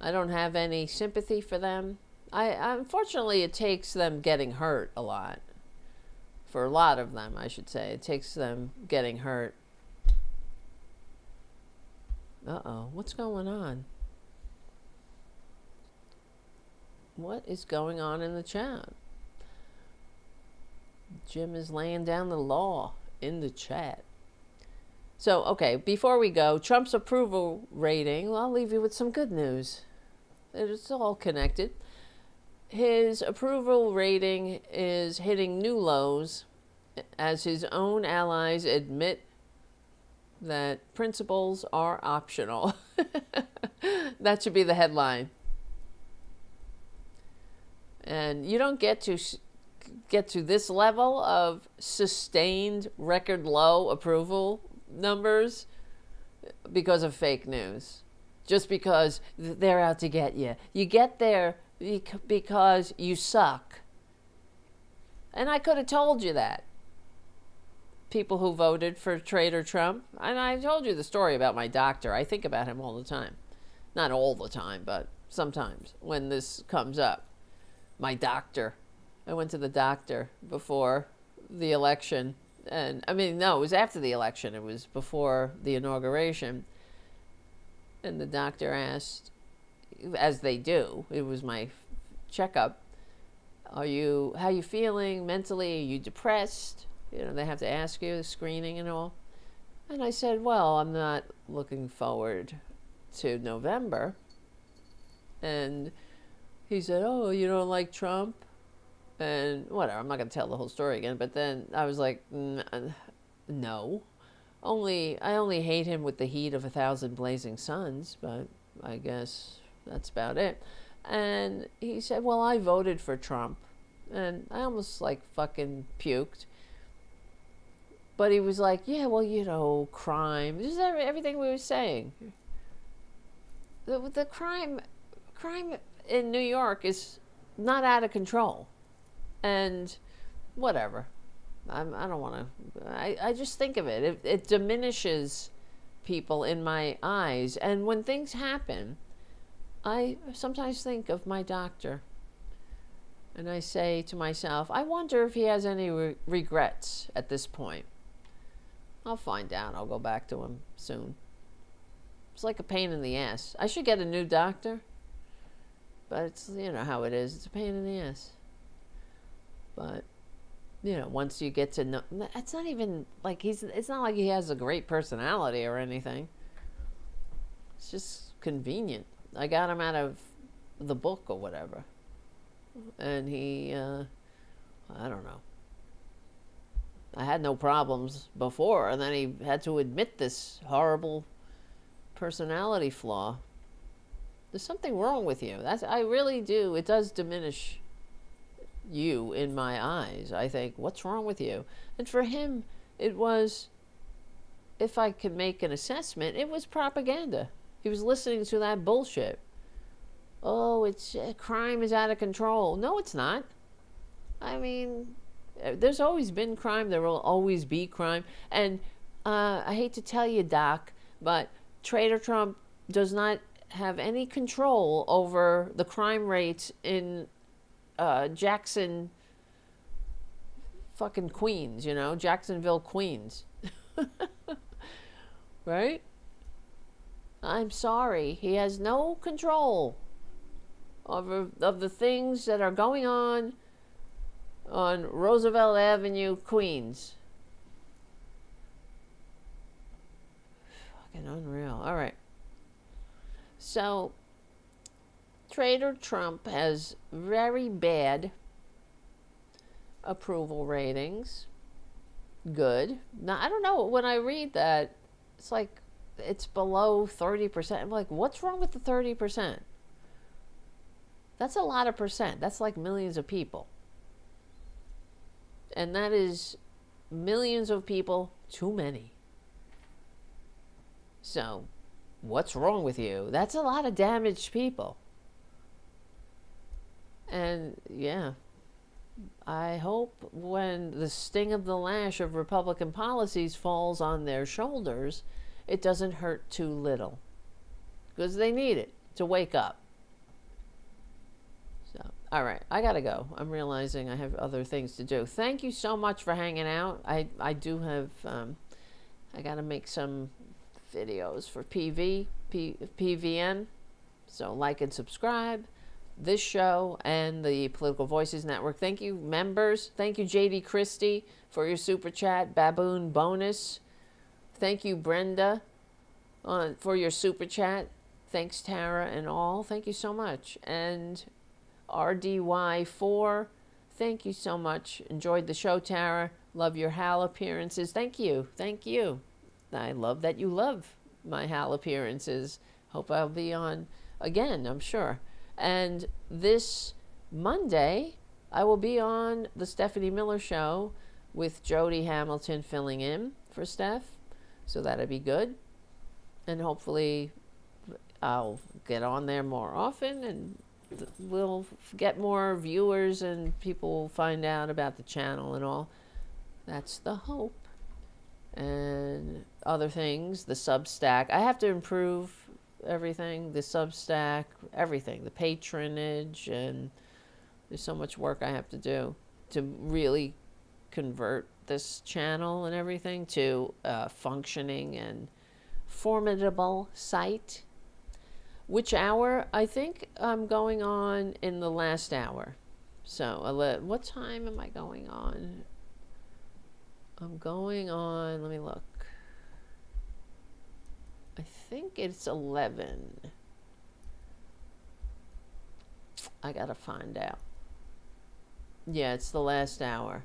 I don't have any sympathy for them. Unfortunately, it takes them getting hurt a lot. For a lot of them, I should say. It takes them getting hurt. Uh-oh, what's going on? What is going on in the chat? Jim is laying down the law in the chat. So, okay, before we go, Trump's approval rating, well, I'll leave you with some good news. It's all connected. His approval rating is hitting new lows as his own allies admit that principles are optional. That should be the headline. And you don't get to this level of sustained record low approval numbers because of fake news. Just because they're out to get you. You get there because you suck. And I could have told you that. People who voted for Traitor Trump. And I told you the story about my doctor. I think about him all the time. Not all the time, but sometimes when this comes up. My doctor. I went to the doctor before the election. And I mean, no, it was after the election. It was before the inauguration. And the doctor asked, as they do, it was my checkup, how you feeling mentally? Are you depressed? You know, they have to ask you, the screening and all. And I said, well, I'm not looking forward to November. And he said, oh, you don't like Trump? And whatever, I'm not going to tell the whole story again. But then I was like, no. I only hate him with the heat of 1,000 blazing suns, but I guess that's about it. And he said, well, I voted for Trump. And I almost like fucking puked. But he was like, yeah, well, you know, crime. Just everything we were saying. The crime in New York is not out of control. And whatever. I don't want to. I just think of it. It diminishes people in my eyes. And when things happen, I sometimes think of my doctor. And I say to myself, I wonder if he has any regrets at this point. I'll find out. I'll go back to him soon. It's like a pain in the ass. I should get a new doctor. But it's, you know how it is. It's a pain in the ass. But, you know, once you get to know, it's not even like it's not like he has a great personality or anything. It's just convenient. I got him out of the book or whatever. And he, I don't know. I had no problems before, and then he had to admit this horrible personality flaw. There's something wrong with you. I really do. It does diminish you in my eyes. I think, what's wrong with you? And for him, it was, if I could make an assessment, it was propaganda. He was listening to that bullshit. Oh, it's crime is out of control. No, it's not. I mean, there's always been crime. There will always be crime. And I hate to tell you, Doc, but Traitor Trump does not have any control over the crime rates in Jackson fucking Queens, you know, Jacksonville, Queens. Right? I'm sorry. He has no control of the things that are going on Roosevelt Avenue, Queens. Fucking unreal. All right. So, Traitor Trump has very bad approval ratings. Good. Now, I don't know. When I read that, it's like it's below 30%. I'm like, what's wrong with the 30%? That's a lot of percent. That's like millions of people. And that is millions of people too many. So, what's wrong with you? That's a lot of damaged people. And yeah, I hope when the sting of the lash of Republican policies falls on their shoulders, it doesn't hurt too little. Because they need it to wake up. So, all right, I gotta go. I'm realizing I have other things to do. Thank you so much for hanging out. I do have, I gotta make some videos for PVN. So like and subscribe. This show and the Political Voices Network. Thank you, members. Thank you, JD Christie, for your super chat. Baboon bonus. Thank you, Brenda, for your super chat. Thanks, Tara and all. Thank you so much. And RDY4, thank you so much. Enjoyed the show, Tara. Love your HAL appearances. Thank you. Thank you. I love that you love my HAL appearances. Hope I'll be on again, I'm sure. And this Monday, I will be on the Stephanie Miller Show with Jody Hamilton filling in for Steph. So that'll be good. And hopefully I'll get on there more often and we'll get more viewers and people will find out about the channel and all. That's the hope. And other things, the Substack. I have to improve everything, the Substack, everything, the patronage, and there's so much work I have to do to really convert this channel and everything to a functioning and formidable site. Which hour? I think I'm going on in the last hour. So, what time am I going on? I'm going on, let me look. I think it's 11. I gotta find out. Yeah, it's the last hour.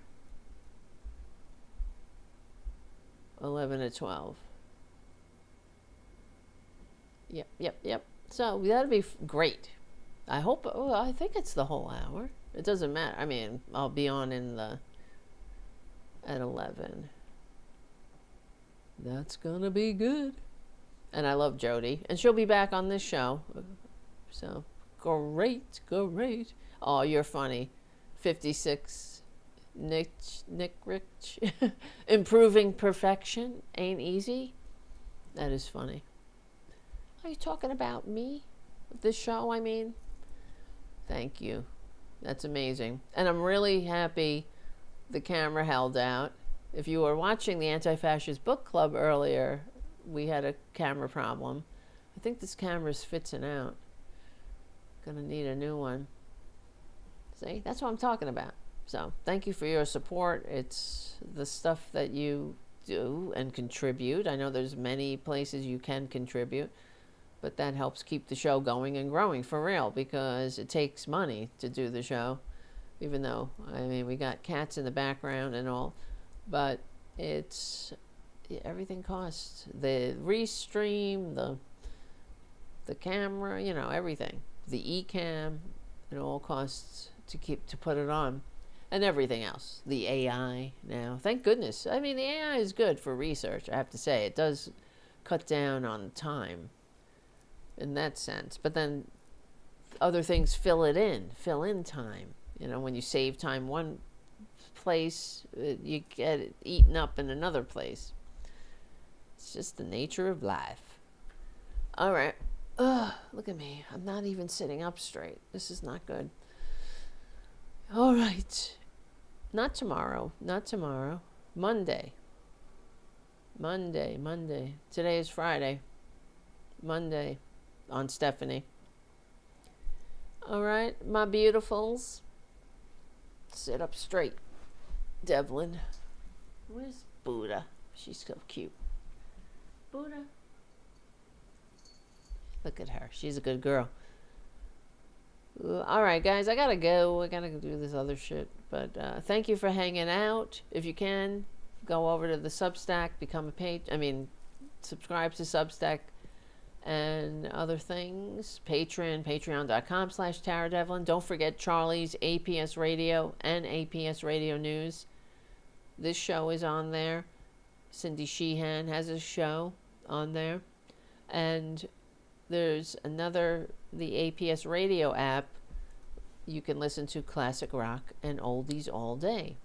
11 to 12. Yep. So that'll be great. I hope, I think it's the whole hour. It doesn't matter. I mean, I'll be on at 11. That's gonna be good. And I love Jody. And she'll be back on this show. So, great. Oh, you're funny. 56. Nick Rich. Improving perfection ain't easy. That is funny. Are you talking about me? This show, I mean? Thank you. That's amazing. And I'm really happy the camera held out. If you were watching the Anti-Fascist Book Club earlier, we had a camera problem. I think this camera's fitzing out. Gonna need a new one. See, that's what I'm talking about. So, thank you for your support. It's the stuff that you do and contribute. I know there's many places you can contribute, but that helps keep the show going and growing for real, because it takes money to do the show. Even though, I mean, we got cats in the background and all, but it's, everything costs. The restream, the camera, you know, everything. The eCam, it all costs to put it on. And everything else. The AI now. Thank goodness. I mean, the AI is good for research, I have to say. It does cut down on time in that sense. But then other things fill in time. You know, when you save time one place, you get it eaten up in another place. It's just the nature of life. All right. Ugh, look at me. I'm not even sitting up straight. This is not good. All right. Not tomorrow. Monday. Today is Friday. Monday on Stephanie. All right, my beautifuls. Sit up straight. Devlin. Where's Buddha? She's so cute. Buddha. Look at her. She's a good girl. All right, guys, I gotta go. I gotta do this other shit. But thank you for hanging out. If you can, go over to the Substack, become a subscribe to Substack and other things. Patreon.com/TaraDevlin. Don't forget Charlie's APS Radio and APS Radio News. This show is on there. Cindy Sheehan has a show on there. And there's another, the APS Radio app. You can listen to classic rock and oldies all day.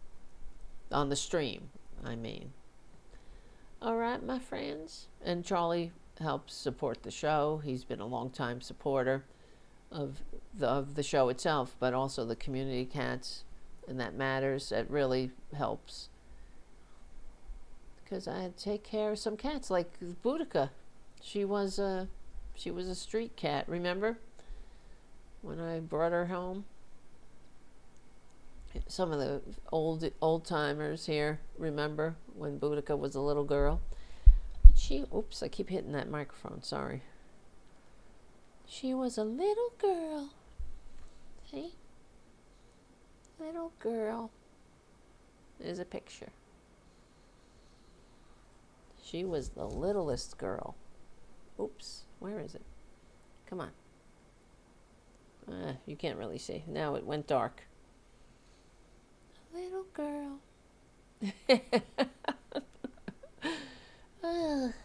On the stream, I mean. All right, my friends. And Charlie helps support the show. He's been a long-time supporter of the show itself, but also the community cats, and that matters. That really helps. Because I had to take care of some cats, like Boudica. She was a street cat, remember? When I brought her home. Some of the old timers here remember when Boudica was a little girl. Oops, I keep hitting that microphone, sorry. She was a little girl. See? Little girl. There's a picture. She was the littlest girl. Oops, where is it? Come on. You can't really see. Now it went dark. Little girl.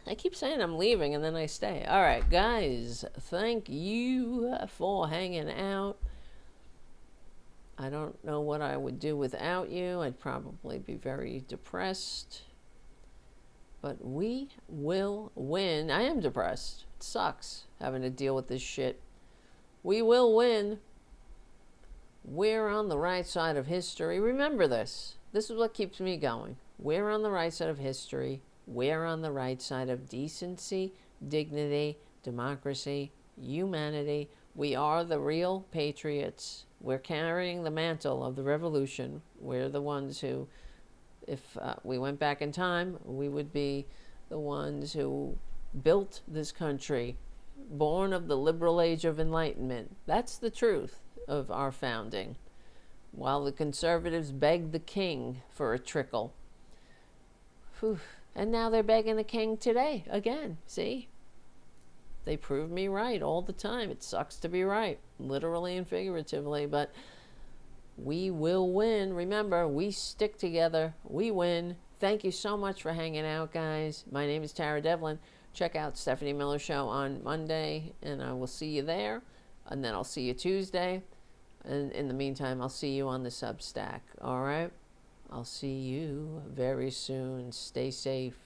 I keep saying I'm leaving and then I stay. All right, guys, thank you for hanging out. I don't know what I would do without you. I'd probably be very depressed. But we will win. I am depressed. It sucks having to deal with this shit. We will win. We're on the right side of history. Remember this. This is what keeps me going. We're on the right side of history. We're on the right side of decency, dignity, democracy, humanity. We are the real patriots. We're carrying the mantle of the revolution. We're the ones who, if we went back in time, we would be the ones who built this country, born of the liberal age of enlightenment. That's the truth of our founding. While the conservatives begged the king for a trickle. Whew. And now they're begging the king today again. See? They prove me right all the time. It sucks to be right, literally and figuratively, but we will win. Remember, we stick together. We win. Thank you so much for hanging out, guys. My name is Tara Devlin. Check out Stephanie Miller's show on Monday, and I will see you there. And then I'll see you Tuesday. And in the meantime, I'll see you on the Substack. All right? I'll see you very soon. Stay safe.